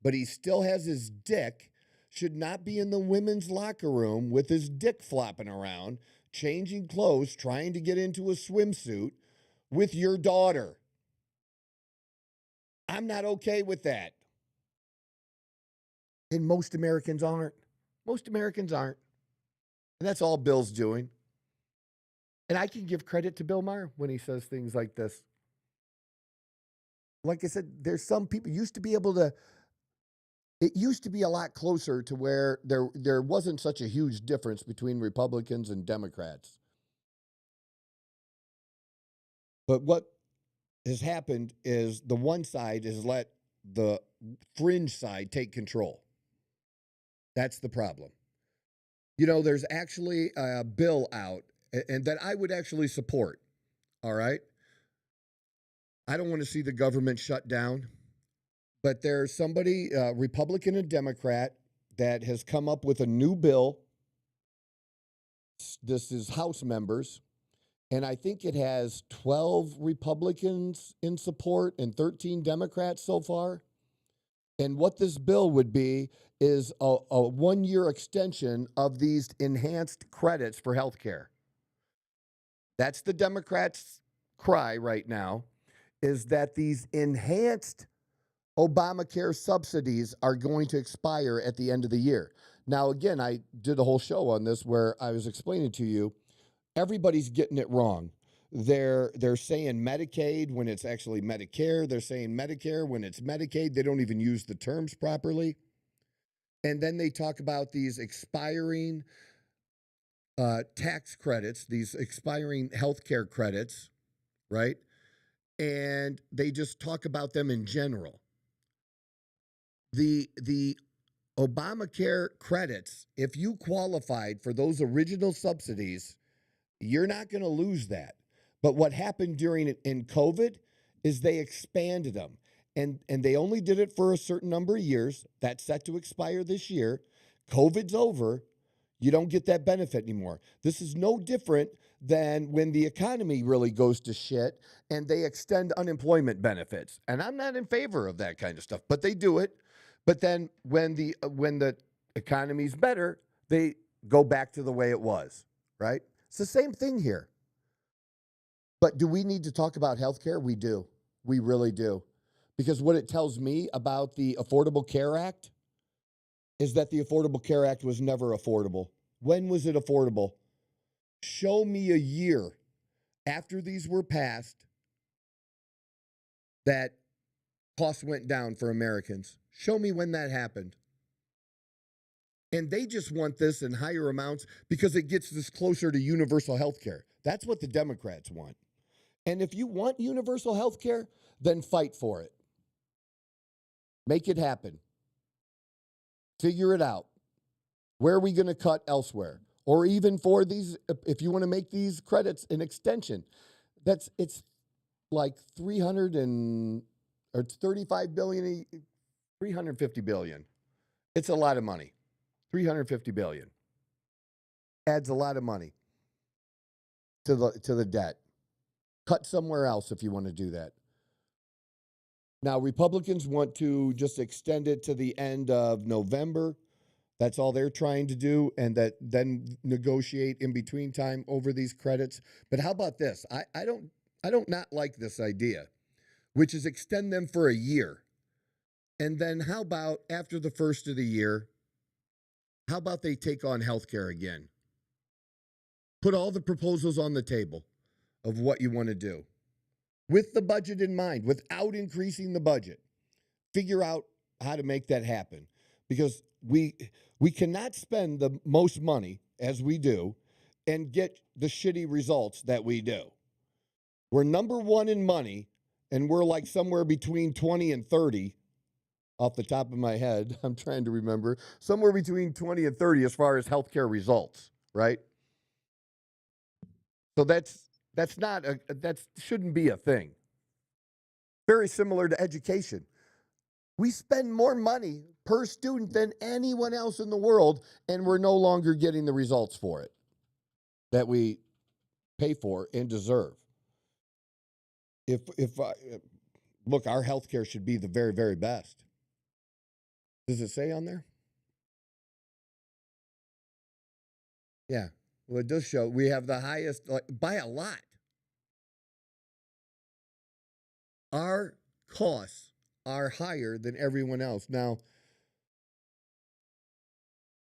but he still has his dick, should not be in the women's locker room with his dick flopping around, changing clothes, trying to get into a swimsuit with your daughter. I'm not okay with that. And most Americans aren't. Most Americans aren't. And that's all Bill's doing. And I can give credit to Bill Maher when he says things like this. Like I said, there's some people used to be able to, it used to be a lot closer to where there wasn't such a huge difference between Republicans and Democrats. But what has happened is the one side has let the fringe side take control. That's the problem. There's actually a bill out and that I would actually support All right. I don't want to see the government shut down, but there's somebody, Republican and Democrat, that has come up with a new bill. This is House members, and I think it has 12 Republicans in support and 13 Democrats so far. And what this bill would be is a 1-year extension of these enhanced credits for health care. That's the Democrats' cry right now, is that these enhanced Obamacare subsidies are going to expire at the end of the year. Now, again, I did a whole show on this where I was explaining to you, everybody's getting it wrong. They're saying Medicaid when it's actually Medicare. They're saying Medicare when it's Medicaid. They don't even use the terms properly. And then they talk about these expiring tax credits, these expiring healthcare credits, right? And they just talk about them in general. The Obamacare credits, if you qualified for those original subsidies, you're not going to lose that. But what happened during in COVID is they expanded them. And they only did it for a certain number of years. That's set to expire this year. COVID's over. You don't get that benefit anymore. This is no different than when the economy really goes to shit and they extend unemployment benefits. And I'm not in favor of that kind of stuff, but they do it. But then when the economy's better, they go back to the way it was, right? It's the same thing here. But do we need to talk about healthcare? We do. We really do. Because what it tells me about the Affordable Care Act is that the Affordable Care Act was never affordable. When was it affordable? Show me a year after these were passed that costs went down for Americans. Show me when that happened. And they just want this in higher amounts because it gets us closer to universal health care. That's what the Democrats want. And if you want universal health care, then fight for it. Make it happen. Figure it out. Where are we going to cut elsewhere? Or even for these, if you want to make these credits an extension, it's like 35 billion, 350 billion. It's a lot of money. 350 billion. Adds a lot of money to the debt. Cut somewhere else if you want to do that. Now, Republicans want to just extend it to the end of November. That's all they're trying to do, and that then negotiate in between time over these credits. But how about this? I don't not like this idea, which is extend them for a year. And then how about after the first of the year, how about they take on healthcare again? Put all the proposals on the table of what you want to do with the budget in mind, without increasing the budget. Figure out how to make that happen, because we cannot spend the most money as we do and get the shitty results that we do. We're number one in money, and we're like somewhere between 20 and 30 off the top of my head. I'm trying to remember. Somewhere between 20 and 30 as far as healthcare results, right? So that shouldn't be a thing. Very similar to education. We spend more money per student than anyone else in the world, and we're no longer getting the results for it that we pay for and deserve. Look, our healthcare should be the very, very best. Does it say on there? Yeah. Well, it does show we have the highest, by a lot. Our costs are higher than everyone else. Now,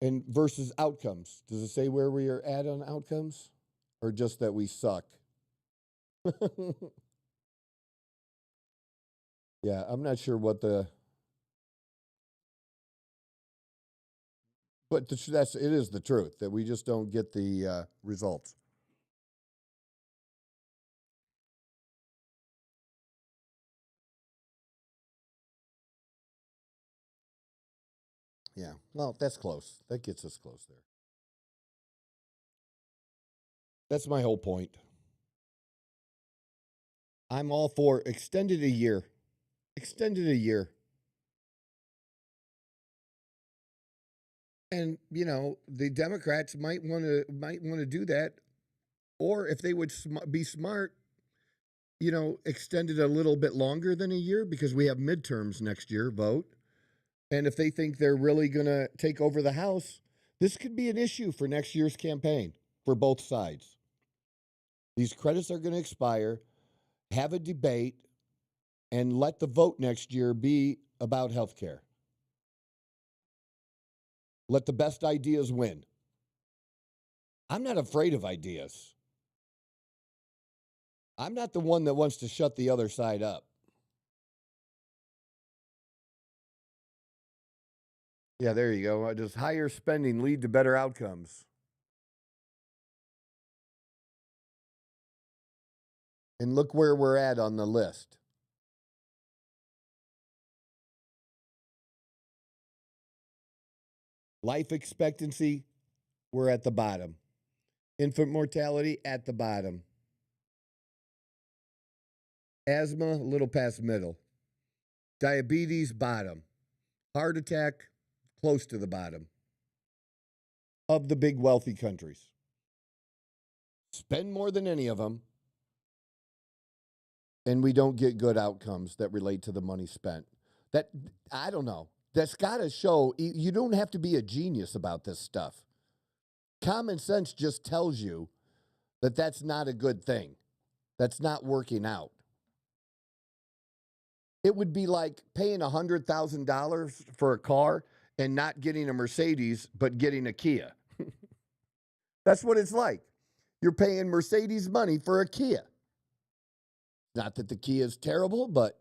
and versus outcomes. Does it say where we are at on outcomes? Or just that we suck? Yeah, I'm not sure what the... But it is the truth that we just don't get the results. Yeah, well, that's close. That gets us close there. That's my whole point. I'm all for extended a year. Extended a year. And, the Democrats might want to do that. Or if they would be smart, extend it a little bit longer than a year because we have midterms next year, vote. And if they think they're really going to take over the House, this could be an issue for next year's campaign for both sides. These credits are going to expire. Have a debate and let the vote next year be about health care. Let the best ideas win. I'm not afraid of ideas. I'm not the one that wants to shut the other side up. Yeah, there you go. Does higher spending lead to better outcomes? And look where we're at on the list. Life expectancy, we're at the bottom. Infant mortality, at the bottom. Asthma, a little past middle. Diabetes, bottom. Heart attack, close to the bottom of the big wealthy countries. Spend more than any of them, and we don't get good outcomes that relate to the money spent. That, I don't know. That's got to show you don't have to be a genius about this stuff. Common sense just tells you that that's not a good thing. That's not working out. It would be like paying $100,000 for a car and not getting a Mercedes, but getting a Kia. That's what it's like. You're paying Mercedes money for a Kia. Not that the Kia is terrible, but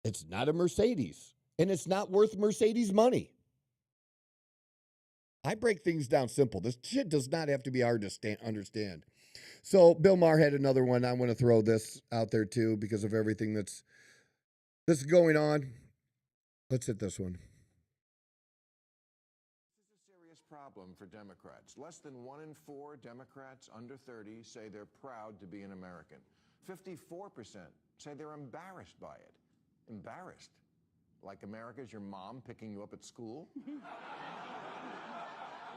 it's not a Mercedes. And it's not worth Mercedes money. I break things down simple. This shit does not have to be hard to understand. So Bill Maher had another one. I want to throw this out there too because of everything that's going on. Let's hit this one. This is a serious problem for Democrats. Less than 1 in 4 Democrats under 30 say they're proud to be an American. 54% say they're embarrassed by it. Embarrassed? Like America's your mom picking you up at school?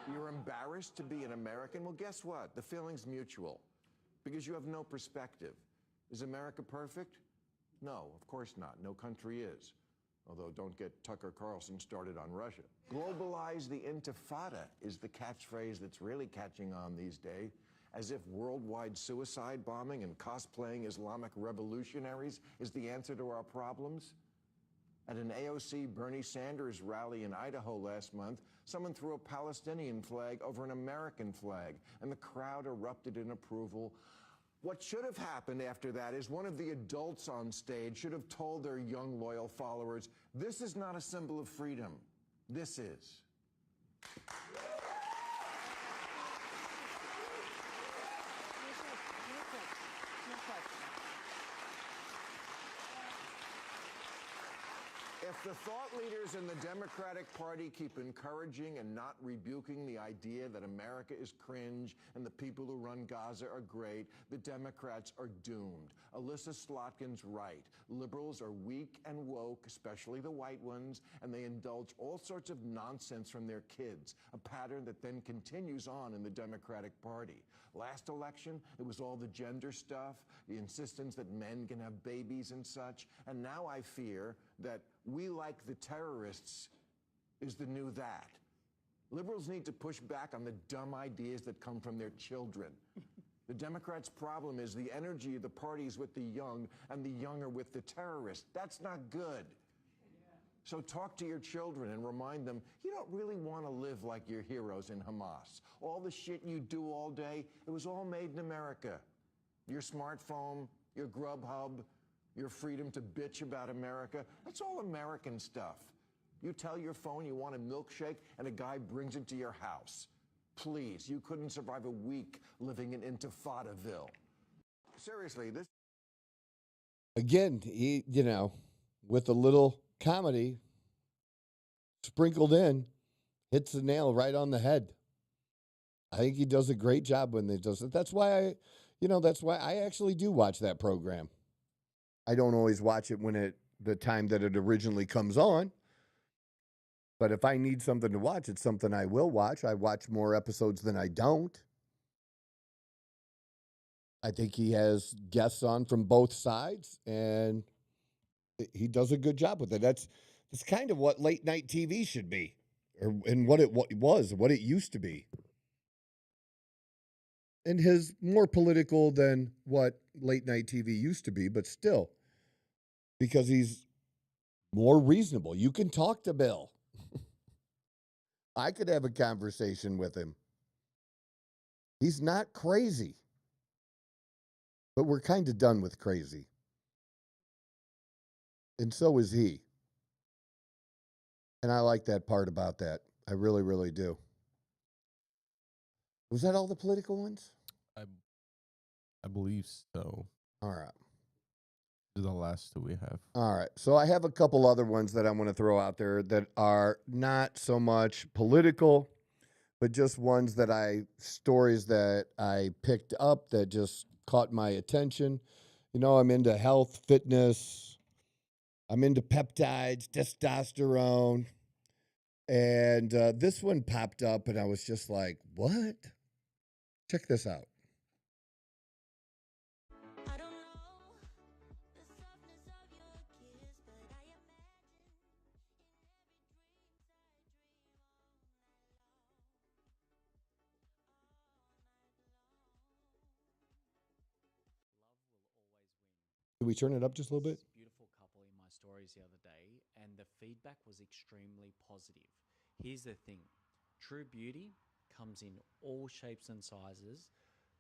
You're embarrassed to be an American? Well, guess what? The feeling's mutual because you have no perspective. Is America perfect? No, of course not. No country is. Although don't get Tucker Carlson started on Russia. Globalize the intifada is the catchphrase that's really catching on these days, as if worldwide suicide bombing and cosplaying Islamic revolutionaries is the answer to our problems. At an AOC Bernie Sanders rally in Idaho last month, someone threw a Palestinian flag over an American flag, and the crowd erupted in approval. What should have happened after that is one of the adults on stage should have told their young, loyal followers, this is not a symbol of freedom. This is. If the thought leaders in the Democratic Party keep encouraging and not rebuking the idea that America is cringe and the people who run Gaza are great, the Democrats are doomed. Alyssa Slotkin's right. Liberals are weak and woke, especially the white ones, and they indulge all sorts of nonsense from their kids, a pattern that then continues on in the Democratic Party. Last election, it was all the gender stuff, the insistence that men can have babies and such, and now I fear that we like the terrorists is the new that. Liberals need to push back on the dumb ideas that come from their children. The Democrats' problem is the energy of the parties with the young and the young are with the terrorists. That's not good. So talk to your children and remind them, you don't really want to live like your heroes in Hamas. All the shit you do all day, it was all made in America. Your smartphone, your Grubhub, your freedom to bitch about America, that's all American stuff. You tell your phone you want a milkshake and a guy brings it to your house. Please, you couldn't survive a week living in Intifadaville. Seriously, this... Again, he, with a little comedy sprinkled in, hits the nail right on the head. I think he does a great job when he does it. That's why I actually do watch that program. I don't always watch it the time that it originally comes on. But if I need something to watch, it's something I will watch. I watch more episodes than I don't. I think he has guests on from both sides, and he does a good job with it. That's kind of what late night TV should be, and what it used to be. And his more political than what late night TV used to be, but still, because he's more reasonable. You can talk to Bill. I could have a conversation with him. He's not crazy. But we're kind of done with crazy. And so is he. And I like that part about that. I really, really do. Was that all the political ones? I believe so. All right. These are the last two we have. All right. So I have a couple other ones that I want to throw out there that are not so much political, but just stories that I picked up that just caught my attention. You know, I'm into health, fitness. I'm into peptides, testosterone. And this one popped up, and I was just like, what? Check this out. Did we turn it up just a little bit? Beautiful couple in my stories the other day, and the feedback was extremely positive. Here's the thing: true beauty comes in all shapes and sizes,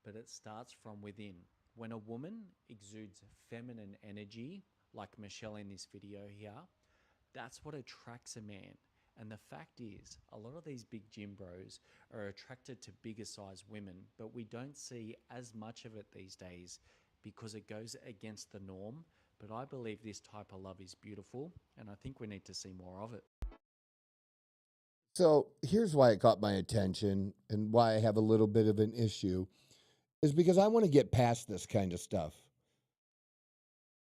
but it starts from within. When a woman exudes feminine energy, like Michelle in this video here, that's what attracts a man. And the fact is, a lot of these big gym bros are attracted to bigger size women, but we don't see as much of it these days because it goes against the norm. But I believe this type of love is beautiful, and I think we need to see more of it. So here's why it caught my attention and why I have a little bit of an issue is because I want to get past this kind of stuff.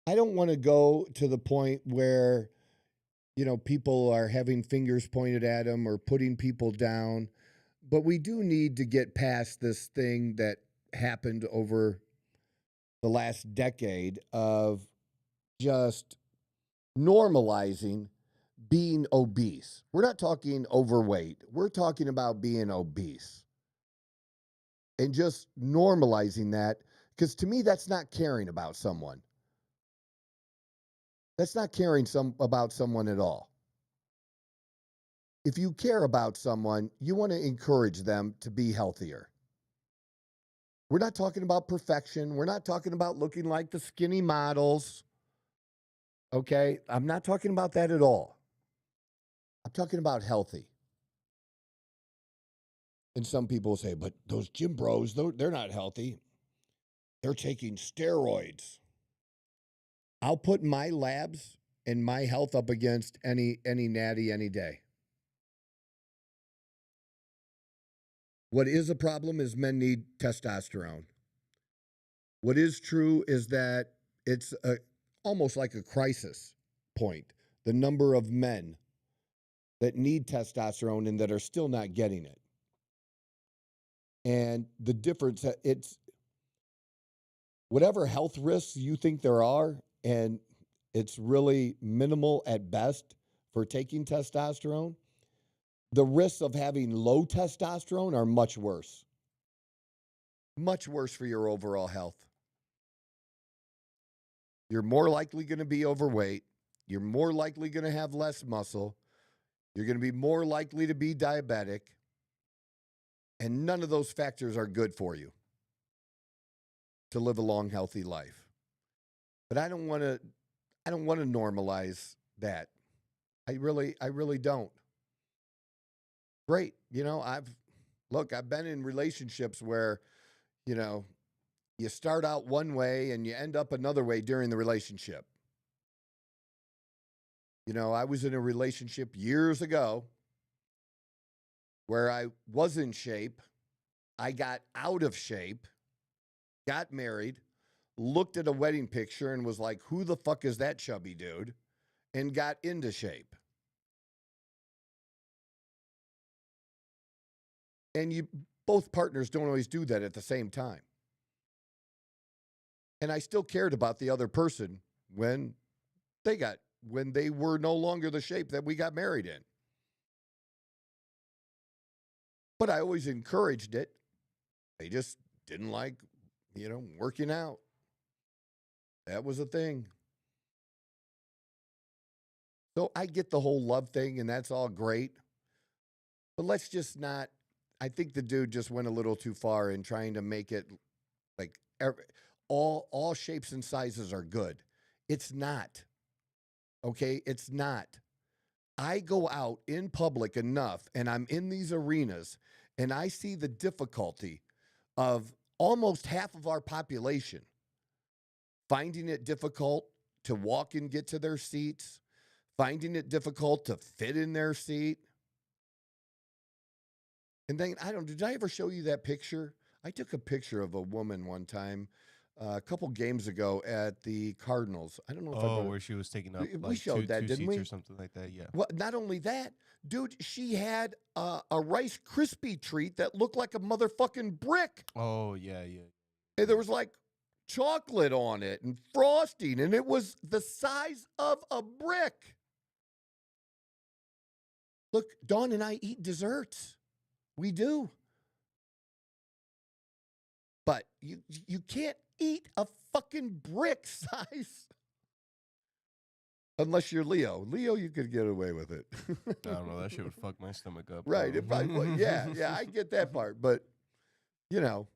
I don't want to go to the point where, you know, people are having fingers pointed at them or putting people down. But we do need to get past this thing that happened over the last decade of just normalizing being obese. We're not talking overweight. We're talking about being obese. And just normalizing that, because to me, that's not caring about someone. That's not caring about someone at all. If you care about someone, you want to encourage them to be healthier. We're not talking about perfection. We're not talking about looking like the skinny models. Okay? I'm not talking about that at all. I'm talking about healthy. And some people say, but those gym bros, they're not healthy. They're taking steroids. I'll put my labs and my health up against any natty any day. What is a problem is men need testosterone. What is true is that it's almost like a crisis point. The number of men that need testosterone and that are still not getting it. And the difference, it's whatever health risks you think there are, and it's really minimal at best for taking testosterone, the risks of having low testosterone are much worse. Much worse for your overall health. You're more likely going to be overweight. You're more likely going to have less muscle. You're going to be more likely to be diabetic. And none of those factors are good for you to live a long, healthy life. But I don't want to normalize that. I really don't. Great. You know, I've been in relationships where, you know, you start out one way and you end up another way during the relationship. You know, I was in a relationship years ago where I was in shape. I got out of shape, got married, looked at a wedding picture and was like, who the fuck is that chubby dude? And got into shape. And both partners don't always do that at the same time. And I still cared about the other person when they were no longer the shape that we got married in. But I always encouraged it. They just didn't like, working out. That was a thing. So I get the whole love thing, and that's all great. But let's just not, I think the dude just went a little too far in trying to make it like all shapes and sizes are good. It's not. Okay? It's not. I go out in public enough, and I'm in these arenas, and I see the difficulty of almost half of our population finding it difficult to walk and get to their seats, finding it difficult to fit in their seat. And then, did I ever show you that picture? I took a picture of a woman one time, a couple games ago at the Cardinals. I don't know if where she was taking up we showed that, two didn't seats we? or something like that. Yeah. Well, not only that, dude, she had a Rice Krispie treat that looked like a motherfucking brick. Oh, yeah. And there was like chocolate on it and frosting, and it was the size of a brick. Look, Dawn and I eat desserts. We do. But you can't eat a fucking brick size. Unless you're Leo. Leo, you could get away with it. I don't know. That shit would fuck my stomach up. Right. It probably would. Yeah, I get that part. But, I'm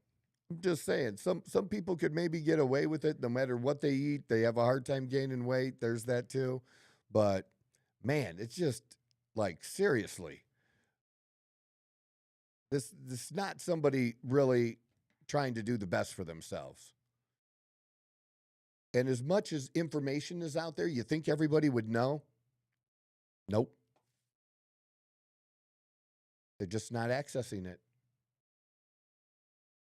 just saying, some people could maybe get away with it no matter what they eat. They have a hard time gaining weight. There's that too. But, man, it's just like, seriously. This is not somebody really trying to do the best for themselves. And as much as information is out there, you think everybody would know? Nope. They're just not accessing it.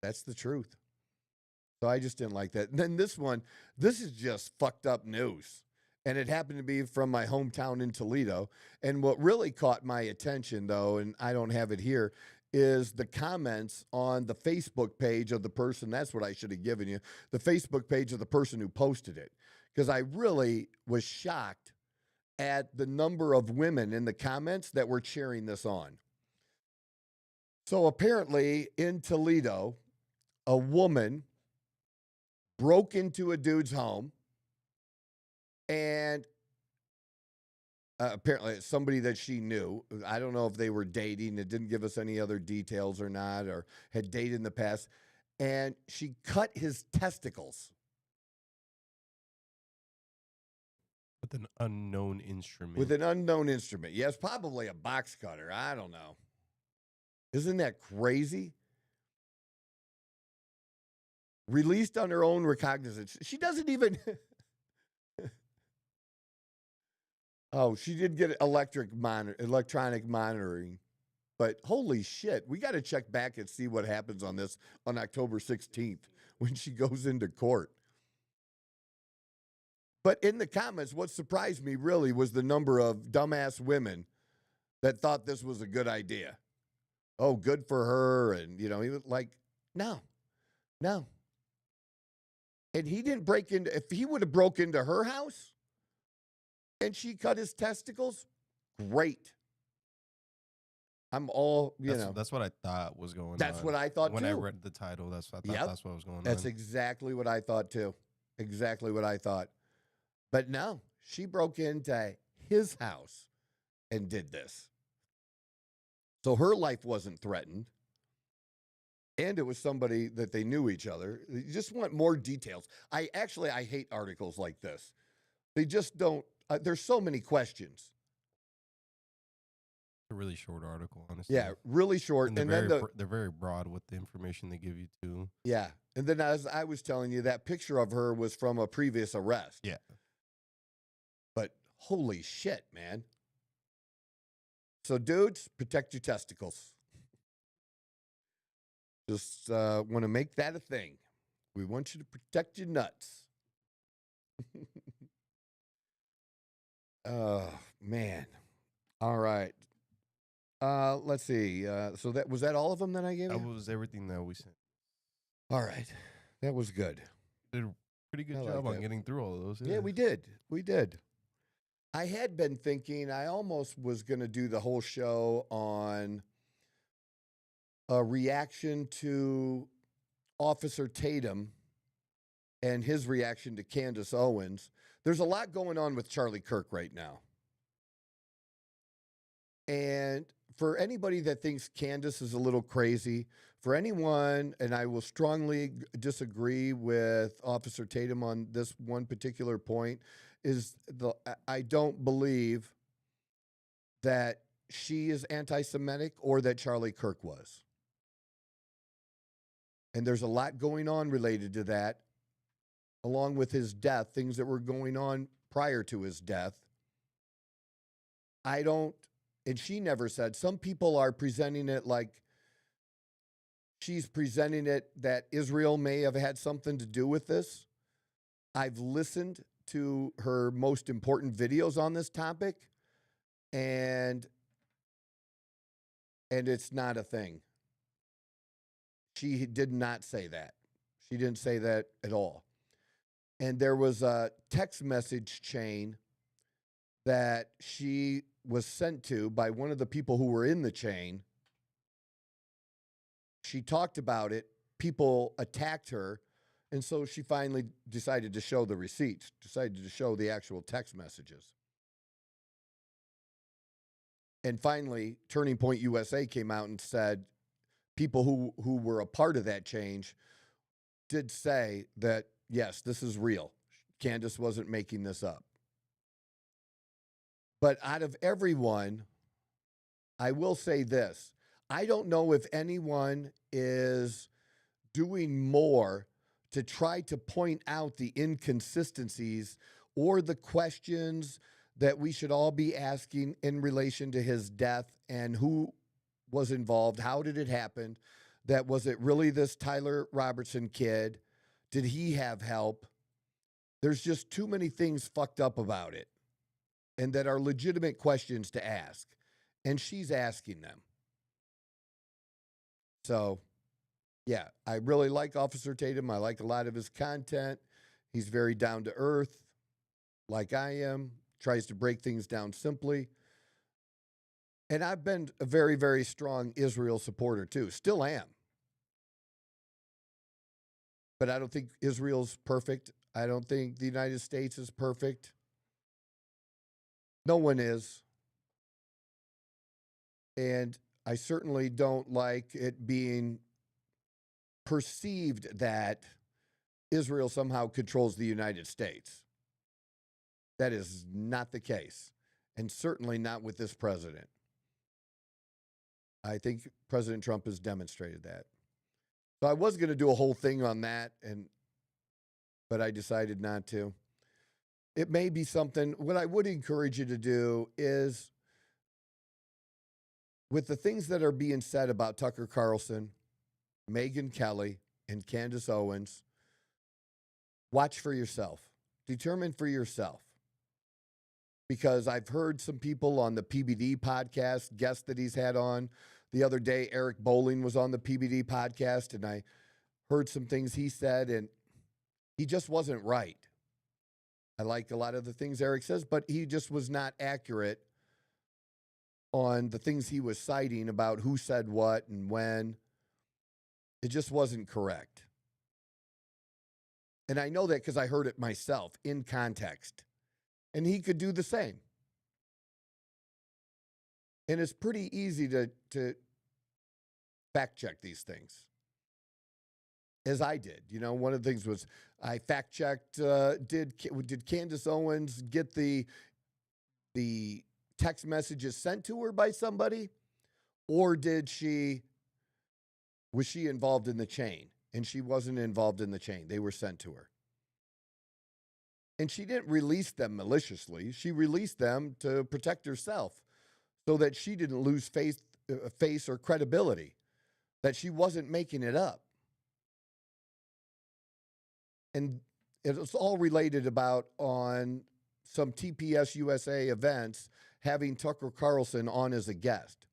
That's the truth. So I just didn't like that. And then this is just fucked up news. And it happened to be from my hometown in Toledo. And what really caught my attention, though, and I don't have it here, is the comments on the Facebook page of the person. That's what I should have given you. The Facebook page of the person who posted it. Because I really was shocked at the number of women in the comments that were cheering this on. So apparently in Toledo, a woman broke into a dude's home, and apparently it's somebody that she knew. I don't know if they were dating. It didn't give us any other details or not, or had dated in the past. And she cut his testicles. With an unknown instrument. With an unknown instrument. Yes, probably a box cutter. I don't know. Isn't that crazy? Released on her own recognizance. She doesn't even... Oh, she did get electronic monitoring. But holy shit, we got to check back and see what happens on this on October 16th when she goes into court. But in the comments, what surprised me really was the number of dumbass women that thought this was a good idea. Oh, good for her. And, he was like, no. And he didn't break into, if he would have broke into her house and she cut his testicles, great. I'm all, That's what I thought was going on. That's what I thought, when too. I read the title, that's what I thought. That's what was going on. That's exactly what I thought, too. Exactly what I thought. But no, she broke into his house and did this. So her life wasn't threatened. And it was somebody that they knew each other. You just want more details. I hate articles like this. They just don't, there's so many questions. A really short article, honestly. Yeah, really short. And they're very broad with the information they give you, too. Yeah. And then as I was telling you, that picture of her was from a previous arrest. Yeah. But holy shit, man. So dudes, protect your testicles. Just want to make that a thing. We want you to protect your nuts. Oh, man. All right. Let's see. So was that all of them that I gave That you? was everything that we sent. All right. That was good. Did a pretty good I like job on that. getting through all of those. Yeah, we did. We did. I had been thinking I almost was going to do the whole show on a reaction to Officer Tatum and his reaction to Candace Owens. There's a lot going on with Charlie Kirk right now. And for anybody that thinks Candace is a little crazy, for anyone, and I will strongly disagree with Officer Tatum on this one particular point, I don't believe that she is anti-Semitic or that Charlie Kirk was. And there's a lot going on related to that, along with his death, things that were going on prior to his death. And she never said, some people are presenting it like she's presenting it that Israel may have had something to do with this. I've listened to her most important videos on this topic, and it's not a thing. She did not say that. She didn't say that at all. And there was a text message chain that she was sent to by one of the people who were in the chain. She talked about it. People attacked her. And so she finally decided to show the receipts, decided to show the actual text messages. And finally, Turning Point USA came out and said people who were a part of that change did say that, yes, this is real. Candace wasn't making this up. But out of everyone, I will say this. I don't know if anyone is doing more to try to point out the inconsistencies or the questions that we should all be asking in relation to his death and who was involved. How did it happen? Was it really this Tyler Robertson kid? Did he have help? There's just too many things fucked up about it, and that are legitimate questions to ask. And she's asking them. So, yeah, I really like Officer Tatum. I like a lot of his content. He's very down to earth, like I am, tries to break things down simply. And I've been a very, very strong Israel supporter too. Still am. But I don't think Israel's perfect. I don't think the United States is perfect. No one is. And I certainly don't like it being perceived that Israel somehow controls the United States. That is not the case, and certainly not with this president. I think President Trump has demonstrated that. So I was going to do a whole thing on that, but I decided not to. It may be something. What I would encourage you to do is, with the things that are being said about Tucker Carlson, Megyn Kelly, and Candace Owens, watch for yourself. Determine for yourself. Because I've heard some people on the PBD podcast, guests that he's had on. The other day, Eric Bowling was on the PBD podcast, and I heard some things he said, and he just wasn't right. I like a lot of the things Eric says, but he just was not accurate on the things he was citing about who said what and when. It just wasn't correct. And I know that because I heard it myself in context. And he could do the same. And it's pretty easy to fact check these things, as I did. You know, one of the things was I fact checked, did Candace Owens get the text messages sent to her by somebody? Or was she involved in the chain? And she wasn't involved in the chain. They were sent to her. And she didn't release them maliciously. She released them to protect herself so that she didn't lose face or credibility, that she wasn't making it up. And it's all related about on some TPS USA events having Tucker Carlson on as a guest.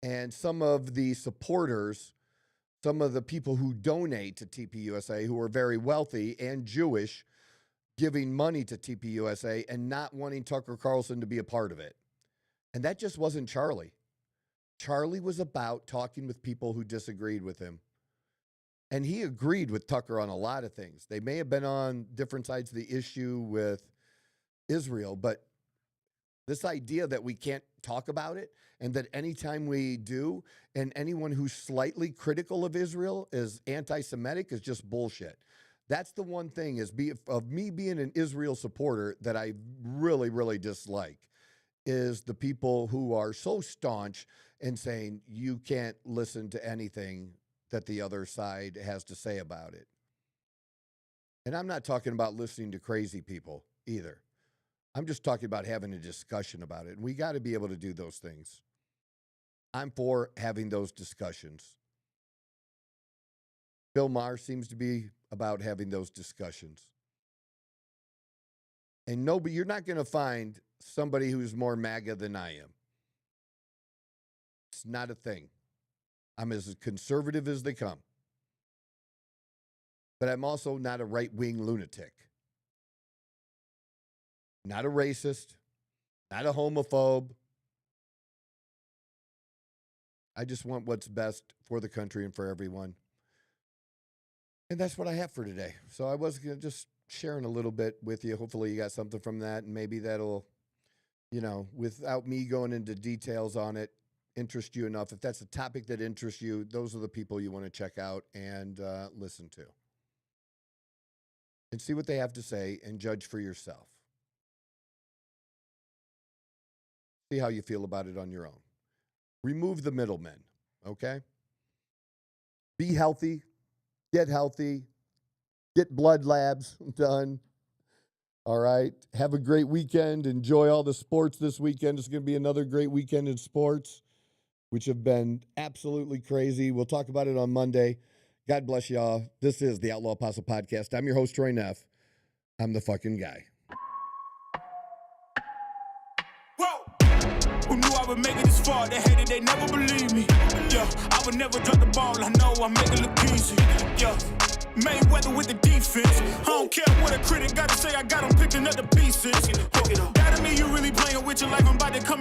And some of the supporters, some of the people who donate to TPUSA, who are very wealthy and Jewish, giving money to TPUSA and not wanting Tucker Carlson to be a part of it. And that just wasn't Charlie. Charlie was about talking with people who disagreed with him. And he agreed with Tucker on a lot of things. They may have been on different sides of the issue with Israel, but this idea that we can't talk about it and that anytime we do, and anyone who's slightly critical of Israel is anti-Semitic is just bullshit. That's the one thing of me being an Israel supporter that I really, really dislike is the people who are so staunch and saying you can't listen to anything that the other side has to say about it. And I'm not talking about listening to crazy people either. I'm just talking about having a discussion about it. And we got to be able to do those things. I'm for having those discussions. Bill Maher seems to be about having those discussions. And nobody, you're not going to find somebody who's more MAGA than I am. It's not a thing. I'm as conservative as they come. But I'm also not a right-wing lunatic. Not a racist, not a homophobe. I just want what's best for the country and for everyone. And that's what I have for today. So I was just sharing a little bit with you. Hopefully you got something from that, and maybe that'll, without me going into details on it, interest you enough. If that's a topic that interests you, those are the people you want to check out and listen to. And see what they have to say and judge for yourself. See how you feel about it on your own. Remove the middlemen, okay? Be healthy, get blood labs done, all right? Have a great weekend. Enjoy all the sports this weekend. It's going to be another great weekend in sports, which have been absolutely crazy. We'll talk about it on Monday. God bless y'all. This is the Outlaw Apostle Podcast. I'm your host, Troy Neff. I'm the fucking guy. Who knew I would make it this far? They hated, they never believe me. Yeah, I would never drop the ball. I know I make it look easy. Yeah, Mayweather with the defense. I don't care what a critic got to say. I got them picking up the pieces. That to me, you really playing with your life. I'm about to come